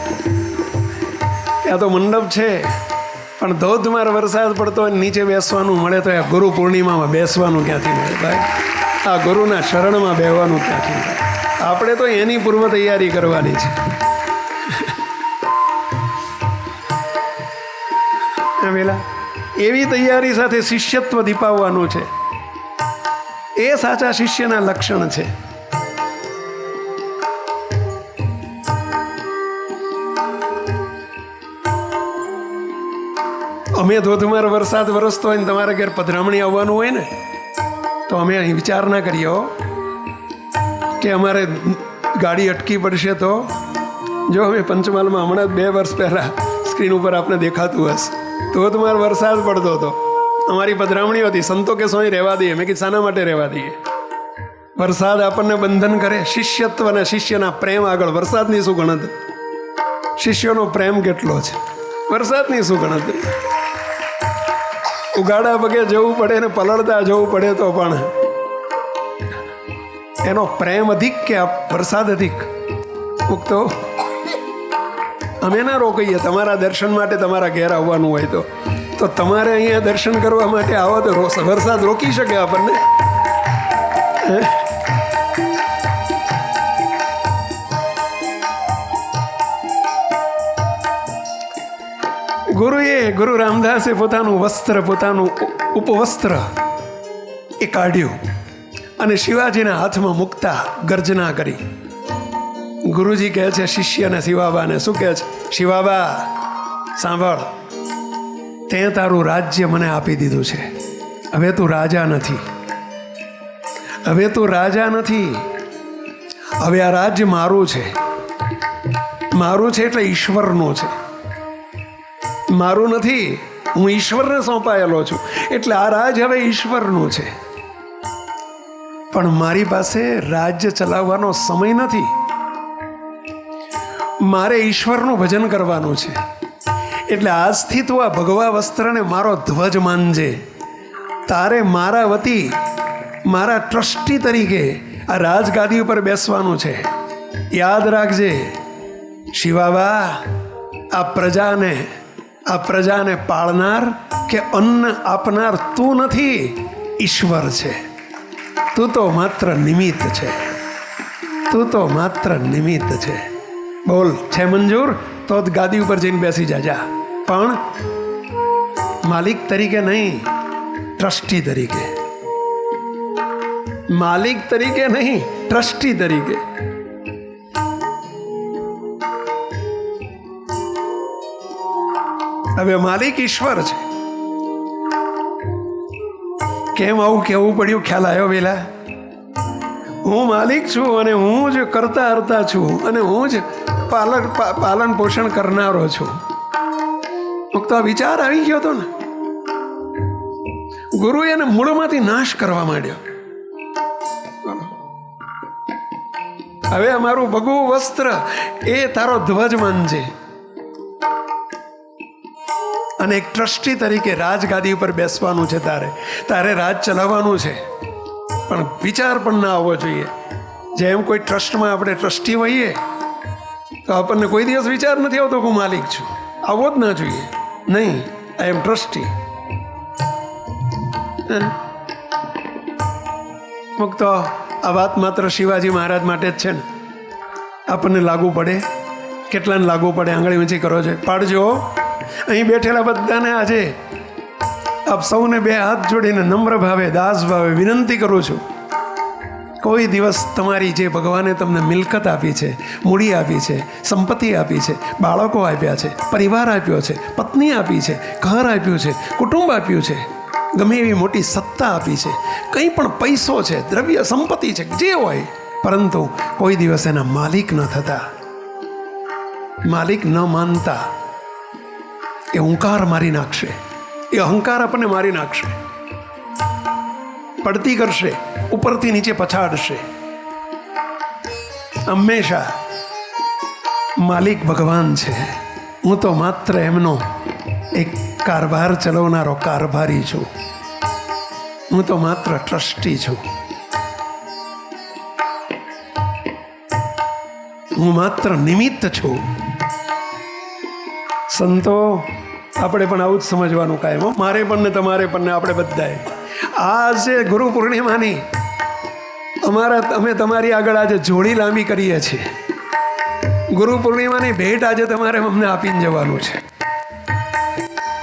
ત્યાં તો મંડપ છે, પણ ધોધમાર વરસાદ પડતો હોય, નીચે બેસવાનું મળે તો આ ગુરુ પૂર્ણિમામાં બેસવાનું ક્યાંથી મળે ભાઈ? આ ગુરુના શરણમાં બેહવાનું ક્યાંથી મળે? આપણે તો એની પૂર્વ તૈયારી કરવાની છે. પેલા એવી તૈયારી સાથે શિષ્યત્વ દીપાવવાનું છે. એ સાચા શિષ્યના લક્ષણ છે. અમે ધોધમાર વરસાદ વરસતો હોય ને તમારા ઘેર પધરામણી આવવાનું હોય ને, તો અમે અહીં વિચાર ના કરીએ કે અમારે ગાડી અટકી પડશે. તો જો અમે પંચમહાલમાં હમણાં 2 વર્ષ પહેલાં સ્ક્રીન ઉપર આપને દેખાતું હશે, ધોધમાર વરસાદ પડતો હતો, અમારી પધરામણી હતી. સંતો કે સોય રહેવા દઈએ. મેં કીધું શાના માટે રહેવા દઈએ? વરસાદ આપણને બંધન કરે. શિષ્યત્વ અને શિષ્યના પ્રેમ આગળ વરસાદની શું ગણતરી? શિષ્યોનો પ્રેમ કેટલો છે, વરસાદની શું ગણતરી? ઉગાડા પગે જવું પડે ને પલળતા જવું પડે તો પણ એનો પ્રેમ અધિક કે વરસાદ અધિક? મુક્તો અમે ના રોકીએ. તમારા દર્શન માટે તમારા ઘેર આવવાનું હોય તો તમારે અહીંયા દર્શન કરવા માટે આવો તો વરસાદ રોકી શકે આપણને? ગુરુ રામદાસે પોતાનું વસ્ત્ર, પોતાનું ઉપવસ્ત્ર એ કાઢ્યું અને શિવાજીના હાથમાં મૂકતા ગર્જના કરી. ગુરુજી કહે છે શિષ્યને, શિવાબાને શું કહે છે? શિવાબા સાંભળ, તે તારું રાજ્ય મને આપી દીધું છે. હવે તું રાજા નથી. હવે તું રાજા નથી. હવે આ રાજ્ય મારું છે. મારું છે એટલે ઈશ્વરનું છે. મારું નથી. હું ઈશ્વરને સોંપાયેલો છું. એટલે આ રાજ હવે ઈશ્વરનું છે. પણ મારી પાસે રાજ્ય ચલાવવાનો સમય નથી. મારે ઈશ્વરનું ભજન કરવાનું છે. એટલે આજથી તું આ ભગવા વસ્ત્રને મારો ધ્વજ માનજે. તારે મારા વતી, મારા ટ્રસ્ટી તરીકે આ રાજગાદી ઉપર બેસવાનું છે. યાદ રાખજે શિવાબા, આ પ્રજાને પાળનાર કે અન્ન આપનાર તું નથી, ઈશ્વર છે. તું તો માત્ર નિમિત્ત છે. તું તો માત્ર નિમિત્ત છે. બોલ, છે મંજૂર? તો જ ગાદી ઉપર જઈને બેસી જા. પણ માલિક તરીકે નહીં, ટ્રસ્ટી તરીકે. માલિક તરીકે નહીં, ટ્રસ્ટી તરીકે. હવે માલિક ઈશ્વર છે. કેમ આવું કહેવું પડ્યું? ખ્યાલ આવ્યો પેલા? હું માલિક છું અને હું જ કરતા હરતા છું અને હું જ પાલન પોષણ કરનારો છું. તો આ વિચાર આવી ગયો હતો ને, ગુરુ એને મૂળમાંથી નાશ કરવા માંડ્યો. હવે અમારું ભગવું વસ્ત્ર એ તારો ધ્વજ માનજે અને એક ટ્રસ્ટી તરીકે રાજગાદી ઉપર બેસવાનું છે. તારે રાજ ચલાવવાનું છે, પણ વિચાર પણ ના આવવો જોઈએ. જેમ કોઈ ટ્રસ્ટમાં આપણે ટ્રસ્ટી હોઈએ તો આપણને કોઈ દિવસ વિચાર નથી આવતો કે હું માલિક છું. આવવો જ ના જોઈએ. નહીં, આઈ એમ ટ્રસ્ટી. મુક્ત આ વાત માત્ર શિવાજી મહારાજ માટે જ છે ને? આપણને લાગુ પડે? કેટલાને લાગુ પડે? આંગળી ઊંચી કરો છો, પાડજો. અહીં બેઠેલા બધાને આજે આપ સૌને બે હાથ જોડીને નમ્ર ભાવે, દાસ ભાવે વિનંતી કરું છું. કોઈ દિવસ તમારી જે ભગવાને તમને મિલકત આપી છે, મૂડી આપી છે, સંપત્તિ આપી છે, બાળકો આપ્યા છે, પરિવાર આપ્યો છે, પત્ની આપી છે, ઘર આપ્યું છે, કુટુંબ આપ્યું છે, ગમે એવી મોટી સત્તા આપી છે, કંઈ પણ પૈસો છે, દ્રવ્ય સંપત્તિ છે, જે હોય, પરંતુ કોઈ દિવસ એના માલિક ન થતા, માલિક ન માનતા, એ હુંકાર મારી નાખશે. એ અહંકાર આપણને મારી નાખશે, પડતી કરશે, ઉપરથી નીચે પછાડશે. હંમેશા માલિક ભગવાન છે. હું તો માત્ર એમનો એક કારભાર ચલાવનારો કારભારી છું. હું તો માત્ર ટ્રસ્ટી છું. હું માત્ર નિમિત્ત છું. સંતો, આપણે પણ આવું જ સમજવાનું કાયમ. મારે પણ ને તમારે પણ ને આપણે બધાએ. આ છે ગુરુ પૂર્ણિમાની અમે તમારી આગળ આજે જોડી લાંબી કરીએ છીએ. ગુરુ પૂર્ણિમાની ભેટ આજે તમારે અમને આપીને જવાનું છે.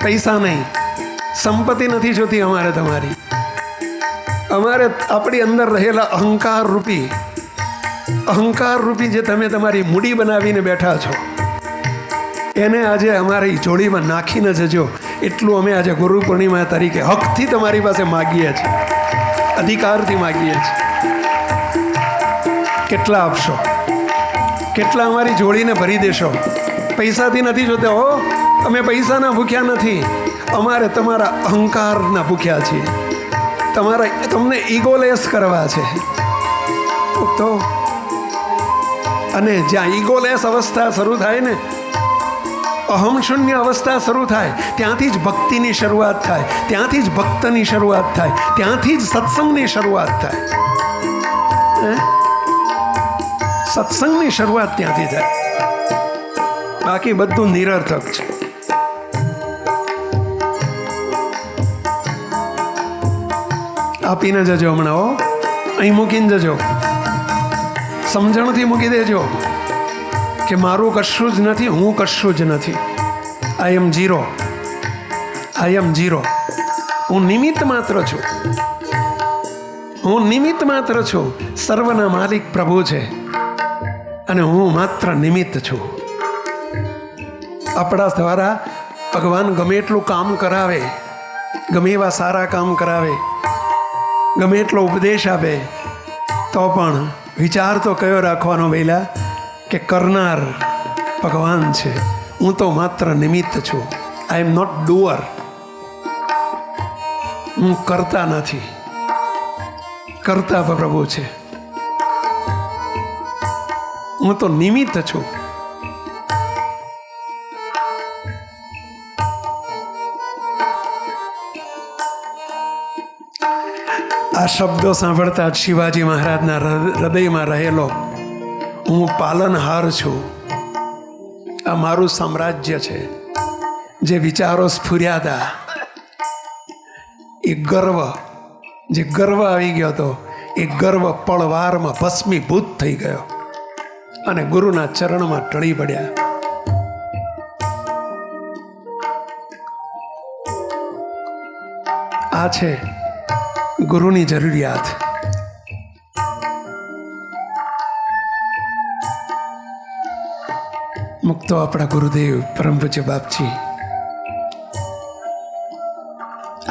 પૈસા નહીં, સંપત્તિ નથી જોતી અમારે તમારી. અમારે આપણી અંદર રહેલા અહંકાર રૂપી જે તમે તમારી મૂડી બનાવીને બેઠા છો, એને આજે અમારી જોડીમાં નાખીને જજો. એટલું અમે આજે ગુરુ પૂર્ણિમા તરીકે હકથી તમારી પાસે માગીએ છીએ, અધિકારથી માગીએ છીએ. કેટલા આપશો? કેટલા અમારી જોડીને ભરી દેશો? પૈસાથી નથી જોતા હો, અમે પૈસાના ભૂખ્યા નથી. અમારે તમારા અહંકારના ભૂખ્યા છીએ. તમને ઈગોલેસ કરવા છે. તો અને જ્યાં ઈગોલેસ અવસ્થા શરૂ થાય ને, અહમ શૂન્ય અવસ્થા શરૂ થાય, ત્યાંથી જ ભક્તિની શરૂઆત થાય, ત્યાંથી જ ભક્તની શરૂઆત થાય, ત્યાંથી જ સત્સંગની શરૂઆત થાય. સત્સંગની શરૂઆત ત્યાંથી થાય. બાકી બધું નિરર્થક છે. આપીને જજો હમણાં. હો, અહીં મૂકીને જજો. સમજણથી મૂકી દેજો કે મારું કશું જ નથી, હું કશું જ નથી. આઈ એમ ઝીરો. આઈ એમ ઝીરો. હું નિમિત્ત માત્ર છું. હું નિમિત્ત માત્ર છું. સર્વના માલિક પ્રભુ છે અને હું માત્ર નિમિત્ત છું. આપણા દ્વારા ભગવાન ગમે એટલું કામ કરાવે, ગમે એવા સારા કામ કરાવે, ગમે એટલો ઉપદેશ આપે, તો પણ વિચાર તો કયો રાખવાનો વહેલા કે કરનાર ભગવાન છે. હું તો માત્ર નિમિત્ત છું. આઈ એમ નોટ ડુઅર. હું કરતા નથી. કરતા પ્રભુ છે. હું તો નિમિત્ત છું. આ શબ્દો સાંભળતા શિવાજી મહારાજના હૃદયમાં રહેલો હું પાલનહાર છું. આ મારું સામ્રાજ્ય છે. જે વિચારો સ્ફુર્યા હતા, એ ગર્વ, જે ગર્વ આવી ગયો હતો, એ ગર્વ પળવારમાં ભસ્મીભૂત થઈ ગયો અને ગુરુના ચરણમાં ટળી પડ્યા. આ છે ગુરુની જરૂરિયાત. મુક્તો આપણા ગુરુદેવ પરમ પૂજ્ય બાપજી,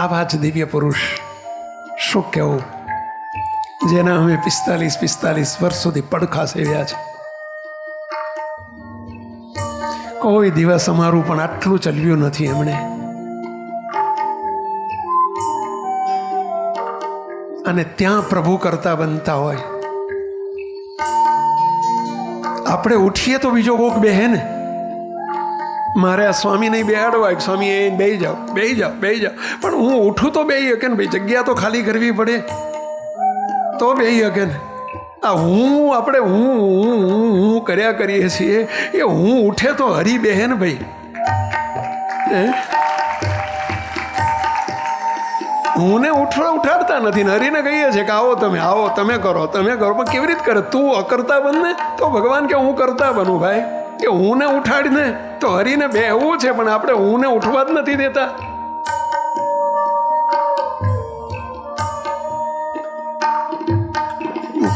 આવા જ દિવ્ય પુરુષ, શું કહેવું, જેના અમે 45 વર્ષ સુધી પડખા સેવ્યા છે. કોઈ દિવસ અમારું પણ આટલું ચલવ્યું નથી એમણે. અને ત્યાં પ્રભુ કરતા બનતા હોય, આપણે ઉઠીએ તો બીજો કોક બેહે ને. મારે આ સ્વામી નહીં બેહાડવા, સ્વામી એ બેહી જાઓ, બેહી જાઓ, બેહી જાઓ, પણ હું ઉઠું તો બેહી શકે ને ભાઈ, જગ્યા તો ખાલી કરવી પડે તો બેહી શકે ને. આ આપણે હું કર્યા કરીએ છીએ, એ હું ઉઠે તો હરી બેહે ને ભાઈ. હું ને ઉઠાડતા નથી ને હરીને કહીએ છીએ કે આવો તમે કરો, પણ કેવી રીતે કરે? તું અકર્તા બન ને તો ભગવાન કે હું કરતા બનું ભાઈ. કે હું ને ઉઠાડીને તો હરીને બેહવું છે, પણ આપણે હું ને ઉઠવા જ નથી દેતા.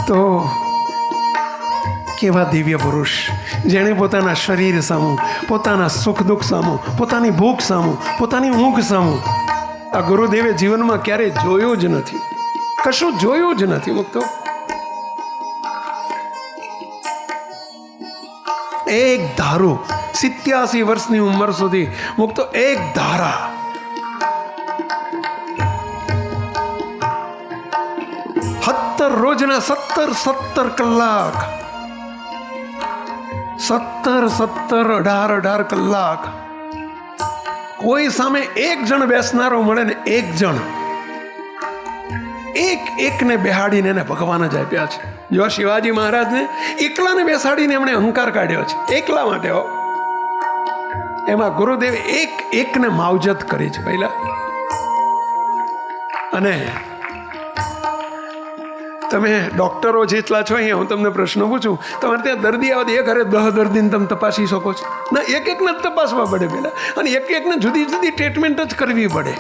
તો કેવા દિવ્ય પુરુષ, જેણે પોતાના શરીર સામું, પોતાના સુખ દુઃખ સામું, પોતાની ભૂખ સામું, પોતાની ઊંઘ સામું આ ગુરુદેવે જીવનમાં ક્યારેય જોયું જ નથી, કશું જોયું જ નથી. મુક્તો એક ધારું 87 વર્ષની ઉંમર સુધી મુક્તો એક ધારા રોજના 17 કલાક 18 કલાક કોઈ સામે એક જણ બેસનારો મળે ને, એક જણ એકને બેહાડીને એને ભગવાન જ આપ્યા છે. જો શિવાજી મહારાજને એકલાને બેસાડીને એમણે અહંકાર કાઢ્યો છે, એકલા માટે હો. એમાં ગુરુદેવ એકને માવજત કરી છે પહેલા. અને તમે ડૉક્ટરો જેટલા છો અહીંયા, હું તમને પ્રશ્ન પૂછું, તમારે ત્યાં દર્દી આવે એક ઘરે 10 દર્દીને તમે તપાસી શકો છો ના? એકને જ તપાસવા પડે પહેલાં, અને એકને જુદી જુદી ટ્રીટમેન્ટ જ કરવી પડે.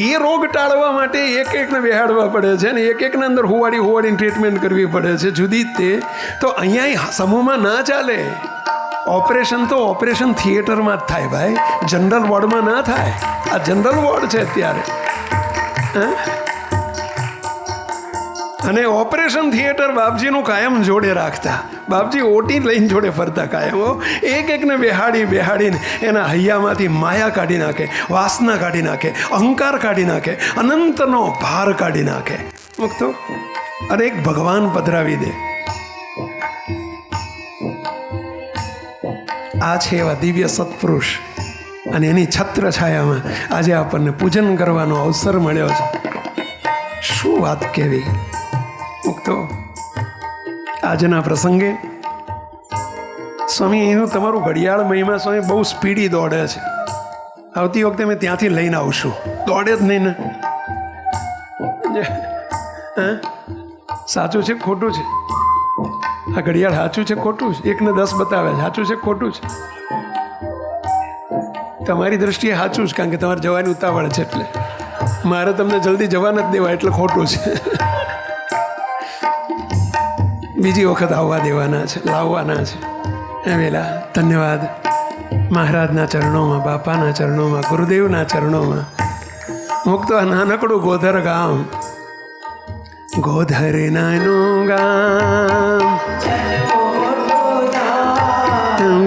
એ રોગ ટાળવા માટે એકને બેહાડવા પડે છે ને એકને અંદર હોવાડીને ટ્રીટમેન્ટ કરવી પડે છે જુદી તે. તો અહીંયા સમૂહમાં ના ચાલે. ઓપરેશન તો ઓપરેશન થિયેટરમાં જ થાય ભાઈ, જનરલ વોર્ડમાં ના થાય. આ જનરલ વોર્ડ છે અત્યારે. અને ઓપરેશન થિયેટર બાપજીનું કાયમ જોડે રાખતા. બાપજી ઓટી લઈને જોડે ફરતા કાયમ. એકને બેહાડીને એના હૈયામાંથી માયા કાઢી નાખે, વાસના કાઢી નાખે, અહંકાર કાઢી નાખે, અનંતનો ભાર કાઢી નાખે. મુક્તો અને એક ભગવાન પધરાવી દે. આ છે એવા દિવ્ય સત્પુરુષ, અને એની છત્ર છાયામાં આજે આપણને પૂજન કરવાનો અવસર મળ્યો છે. શું વાત કહેવી. મુક્તો આજના પ્રસંગે સ્વામી, એનું તમારું ઘડિયાળ મહિમા સ્વામી બહુ સ્પીડી દોડે છે. આવતી વખતે મેં ત્યાંથી લઈને આવશું. દોડે જ નહીં ને? સાચું છે ખોટું છે? આ ઘડિયાળ સાચું છે ખોટું છે? 1 ને 10 બતાવે, સાચું છે ખોટું છે? તમારી દ્રષ્ટિએ સાચું છે, કારણ કે તમારે જવાની ઉતાવળ છે. એટલે મારે તમને જલ્દી જવા નથી દેવા, એટલે ખોટું છે. બીજી વખત આવવા દેવાના છે, લાવવાના છે. એ વેલા ધન્યવાદ મહારાજના ચરણોમાં, બાપાના ચરણોમાં, ગુરુદેવના ચરણોમાં. મુક્ત નાનકડું ગોધર ગામ, ગોધર નાનું ગામ,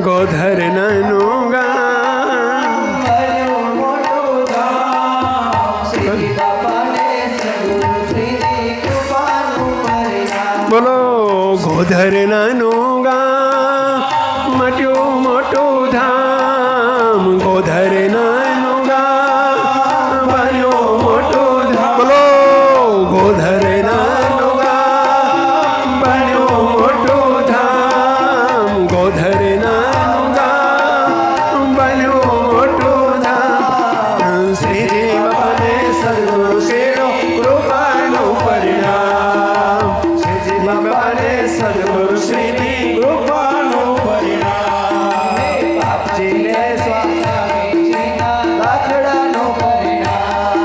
ગોધર નાનું ગામ, બોલો ગોધર નાનું ગામ, મટ્યું મોટું ધામ, ગોધર નાનું ગામ, બન્યું મોટું ધામ. બોલો ગોધર નાનું ગામ, બન્યું મોટું ધામ, ગોધર નાનું ગામ, બન્યું મોટું ધામ. શ્રીજી બાપાને સદગુરુ શેરો કૃપાનું પરિણામ, શ્રીજી બાપાને સદગુરુ શ્રીની કૃપાનું પરિણામ, બાપજીને સ્વામીજીના દાખલાનું પરિણામ,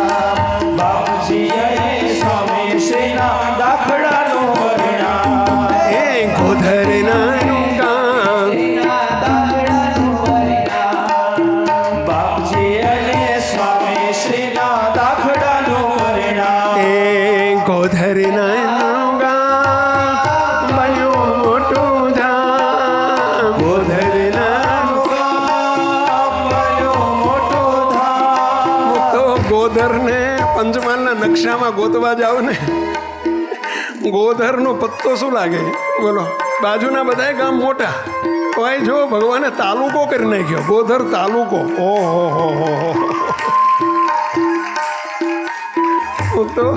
ગોધરને પંચમહાલના નકશામાં ગોતવા જાવ ને, ગોધરનો પત્તો શું લાગે બોલો? બાજુના બધા ગામ મોટા, ભાઈ જો ભગવાને તાલુકો કરી નાખ્યો, ગોધર તાલુકો. ઓહો તો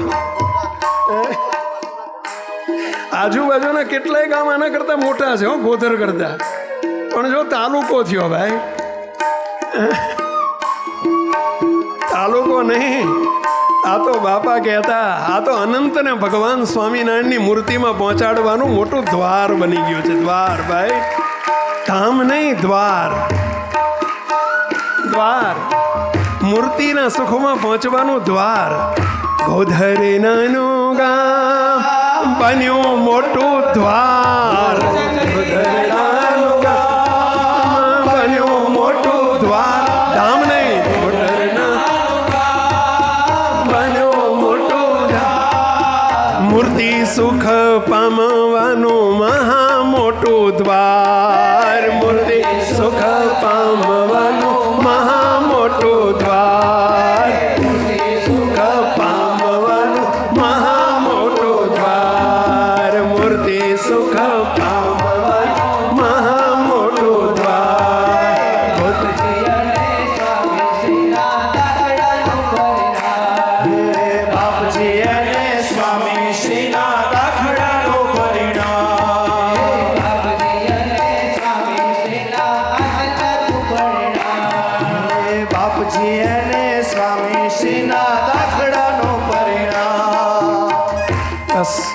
આજુબાજુના કેટલાય ગામ આના કરતા મોટા છે ગોધર કરતા, પણ જો તાલુકો થયો ભાઈ. તાલુકો નહીં, આ તો બાપા કહેતા આ તો અનંતને ભગવાન સ્વામિનારાયણની મૂર્તિમાં પહોંચાડવાનું મોટું દ્વાર બની ગયું છે. દ્વાર ભાઈ, ધામ નહીં, દ્વાર. દ્વાર મૂર્તિના સુખમાં પહોંચવાનું દ્વાર. ગોધર નાનું ગામ બન્યું મોટું દ્વાર. ગોધર નાનું ગામ બન્યું મોટું દ્વાર. ધામ નહીં, ગોધર નાનું ગામ બન્યું મોટું દ્વાર. મૂર્તિ સુખ પામવાનું મહા મોટું દ્વાર. મૂર્તિ સુખ પામવાનું મહા મોટું દ્વાર.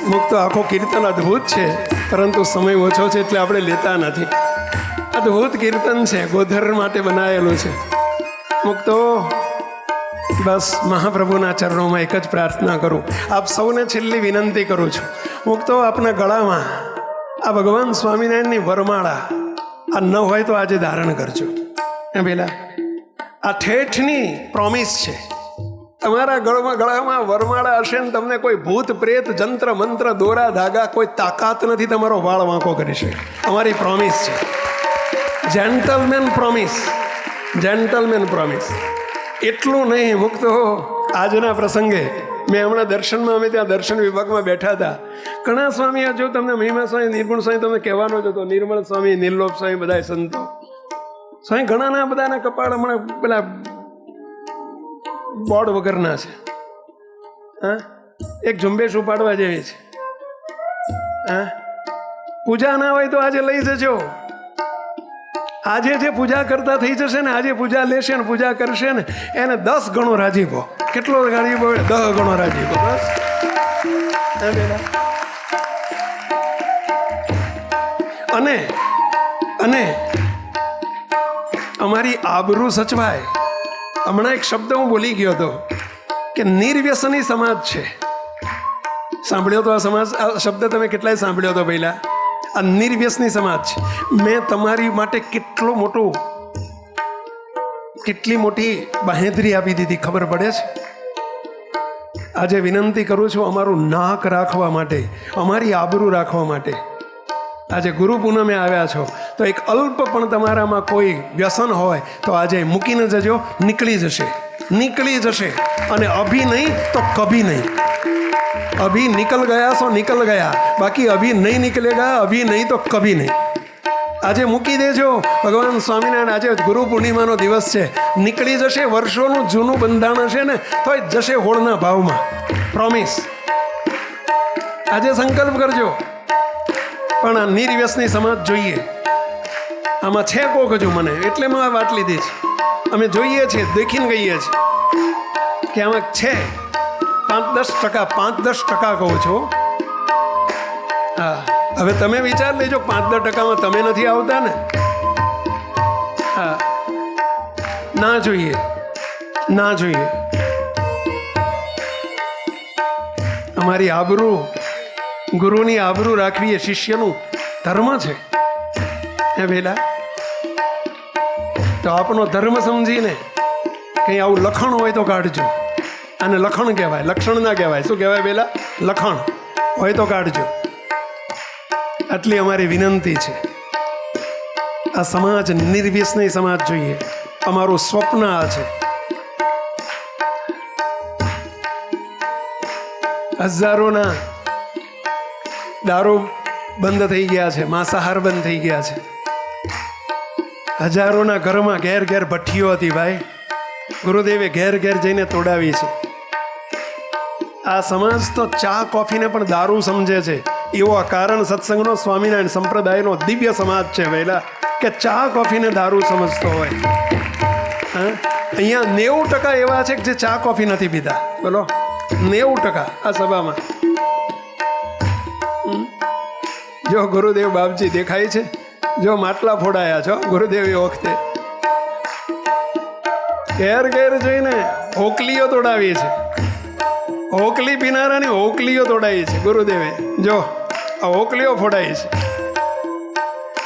મુક્ત આખો કીર્તન અદ્ભુત છે, પરંતુ સમય ઓછો છે એટલે આપણે લેતા નથી. અદ્ભુત કીર્તન છે, ગોધર માટે બનાવેલું છે. મુક્તો બસ મહાપ્રભુના ચરણોમાં એક જ પ્રાર્થના કરું, આપ સૌને છેલ્લી વિનંતી કરું છું. મુક્તો આપના ગળામાં આ ભગવાન સ્વામિનારાયણની વરમાળા આ ન હોય તો આજે ધારણ કરજો. પેલા આ ઠેઠની પ્રોમિસ છે. તમારા ગળામાં વરમાળા હશે ને તમને કોઈ ભૂત પ્રેત જંત્ર મંત્ર દોરા ધાગા કોઈ તાકાત નથી તમારો વાળ વાંકો કરી શકે. અમારી પ્રોમિસ છે, જેન્ટલમેન પ્રોમિસ, જેન્ટલમેન પ્રોમિસ. એટલું નહીં મુક્તો, આજના પ્રસંગે મેં હમણાં દર્શનમાં, અમે ત્યાં દર્શન વિભાગમાં બેઠા હતા. ઘણા સ્વામી જો તમને મહિમા સ્વામી, નિર્ગુણ સ્વામી તમને કહેવાનો જ હતો, નિર્મળ સ્વામી, નિર્લોપ સ્વામી, બધા સંતો સ્વામી ઘણાના બધાના કપાળ હમણાં પેલા બોર્ડ વગરના છે. હા, એક ઝુંબેશ ઉપાડવા જેવી છે. હા, પૂજા ના હોય તો આજે લઈ જજો. આજે જે પૂજા કરતા થઈ જશે ને, આજે પૂજા લેશે ને પૂજા કરશે ને, એને 10 ગણો રાજીપો. કેટલો રાજીપો? 10 ગણો રાજીપો. બસ અને અને અમારી આબરૂ સચવાય. હમણાં એક શબ્દ હું બોલી ગયો હતો કે નિર્વ્યસની સમાજ છે. સાંભળ્યો તો આ સમાજ, આ શબ્દ તમે કેટલાય સાંભળ્યો હતો પહેલા? આ નિર્વ્યસની સમાજ છે. મેં તમારી માટે કેટલી મોટી બાહેધરી આપી દીધી, ખબર પડે છે? આજે વિનંતી કરું છું અમારું નાક રાખવા માટે, અમારી આબરૂ રાખવા માટે. આજે ગુરુ પૂનમે આવ્યા છો તો એક અલ્પ પણ તમારામાં કોઈ વ્યસન હોય તો આજે મૂકીને જજો. નીકળી જશે, નીકળી જશે. અને અભી નહીં તો કભી નહીં. અભી નિકલ ગયા સો નિકલ ગયા, બાકી અભી નહીં નિકલેગા, અભી નહીં તો કભી નહીં. આજે મૂકી દેજો. ભગવાન સ્વામિનારાયણ, આજે ગુરુ પૂર્ણિમાનો દિવસ છે. નીકળી જશે. વર્ષોનું જૂનું બંધાણ હશે ને તો જશે હોળના ભાવમાં. પ્રોમિસ. આજે સંકલ્પ કરજો. પણ આ નિર્વ્યસની સમાજ જોઈએ. આમાં છે કોક હજુ મને, એટલે મેં આ વાત લીધી છે. અમે જોઈએ છીએ, દેખીને ગઈએ છીએ કે આમાં છે 5-10% કહું છું. હા, હવે તમે વિચાર લેજો, 5-10%માં તમે નથી આવતા ને? હા, ના જોઈએ, ના જોઈએ. અમારી આબરૂ, ગુરુની આબરૂ રાખવી એ શિષ્યનું ધર્મ છે. હે વેલા, તો આપનો ધર્મ સમજીને કંઈ આવું લખણ હોય તો કાઢજો. આને લખણ કહેવાય, લક્ષણ ના કહેવાય. શું કહેવાય વેલા? લખણ હોય તો કાઢજો. આટલી અમારી વિનંતી છે. આ સમાજ નિર્વ્યસની સમાજ જોઈએ. અમારું સ્વપ્ન આ છે. હજારોના દારૂ બંધ થઈ ગયા છે, માંસાહાર બંધ થઈ ગયા છે. હજારોના ઘરમાં ઘેર ઘેર ભઠ્ઠીઓ હતી ભાઈ. ગુરુદેવે ઘેર ઘેર જઈને તોડાવી છે. આ સમાજ તો ચા કોફીને પણ દારૂ સમજે છે. એવો આ કારણ સત્સંગનો સ્વામિનારાયણ સંપ્રદાયનો દિવ્ય સમાજ છે વહેલા, કે ચા કોફીને દારૂ સમજતો હોય. હા, અહીંયા 90% એવા છે કે જે ચા કોફી નથી પીતા. બોલો, 90% આ સભામાં. જો ગુરુદેવ બાપજી દેખાય છે, જો માટલા ફોડાયા છો ગુરુદેવ એ વખતે ઘેર ઘેર જઈને હોકલીઓ તોડાવી છે. હોકલી પીનારાની હોકલીઓ તોડાવી છે ગુરુદેવે. જો આ હોકલીઓ ફોડાઈ છે.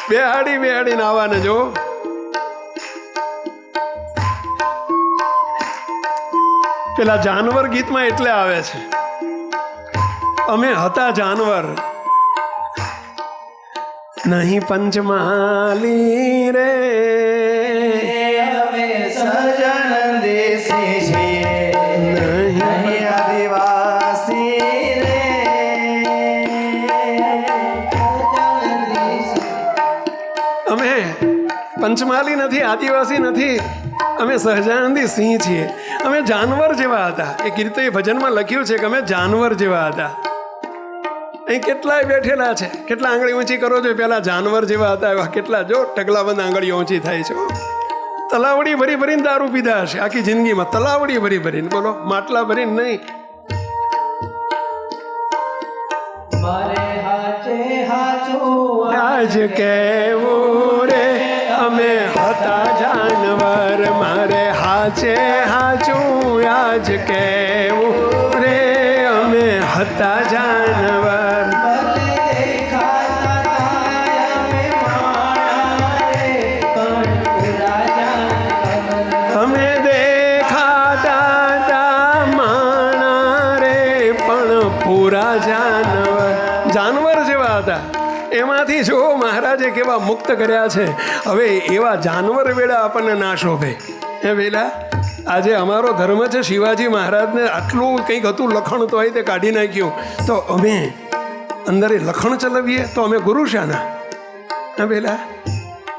બેહાડીને આવવાને જો. પેલા જાનવર ગીતમાં એટલે આવે છે, અમે હતા જાનવર નહીં પંચમાલી રે, અમે સજન દેશી છીએ, નહીં આદિવાસી રે. અમે પંચમાલી નથી, આદિવાસી નથી, અમે સહજાનંદી સિંહ છીએ. અમે જાનવર જેવા હતા. એ કીર્તન ભજનમાં લખ્યું છે કે અમે જાનવર જેવા હતા. અહીં કેટલાય બેઠેલા છે. કેટલા આંગળી ઊંચી કરો છો, પેલા જાનવર જેવા હતા એવા કેટલા. જો ઢગલાબંધ આંગળીઓ ઊંચી થાય છે. તલાવડી ભરી ભરીને દારૂ પીધા હશે આખી જિંદગીમાં. તલાવડી ભરી ભરીને, બોલો, માટલા ભરીને નહીં. મારે હાચે હાચું આજ કેવું રે અમે હતા જાનવર, મારે હાચે હાચું આજ કેવું રે અમે હતા જાનવર. અમે દેખાતા તા માણા રે પણ પૂરા જાનવર. જાનવર જેવા હતા. એમાંથી જો મહારાજે કેવા મુક્ત કર્યા છે. હવે એવા જાનવર વેળા આપણને ના શોભે. એ વેલા આજે અમારો ધર્મ છે, શિવાજી મહારાજને આટલું કંઈક હતું લખણ તો હોય તે કાઢી નાખ્યું, તો અમે અંદર એ લખણ ચલાવીએ તો અમે ગુરુ શાના? પેલા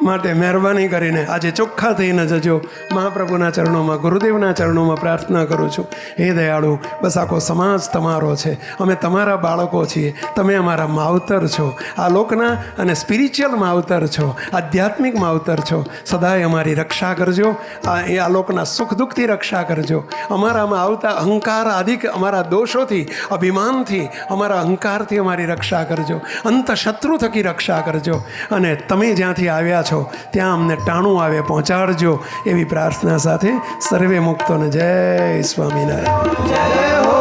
માટે મહેરબાની કરીને આજે ચોખ્ખા થઈને જજો. મહાપ્રભુના ચરણોમાં, ગુરુદેવના ચરણોમાં પ્રાર્થના કરું છું. હે દયાળુ, બસ આખો સમાજ તમારો છે. અમે તમારા બાળકો છીએ. તમે અમારા માવતર છો. આ લોકના અને સ્પિરિચ્યુઅલ માવતર છો, આધ્યાત્મિક માવતર છો. સદાય અમારી રક્ષા કરજો. આ લોકના સુખ દુઃખથી રક્ષા કરજો. અમારામાં આવતા અહંકાર આદિક અમારા દોષોથી, અભિમાનથી, અમારા અહંકારથી અમારી રક્ષા કરજો. અંત શત્રુ થકી રક્ષા કરજો. અને તમે જ્યાંથી આવ્યા છો ત્યાં અમને ટાણું આવે પહોંચાડજો. એવી પ્રાર્થના સાથે સર્વે મુક્તોને જય સ્વામિનારાયણ. જય હો.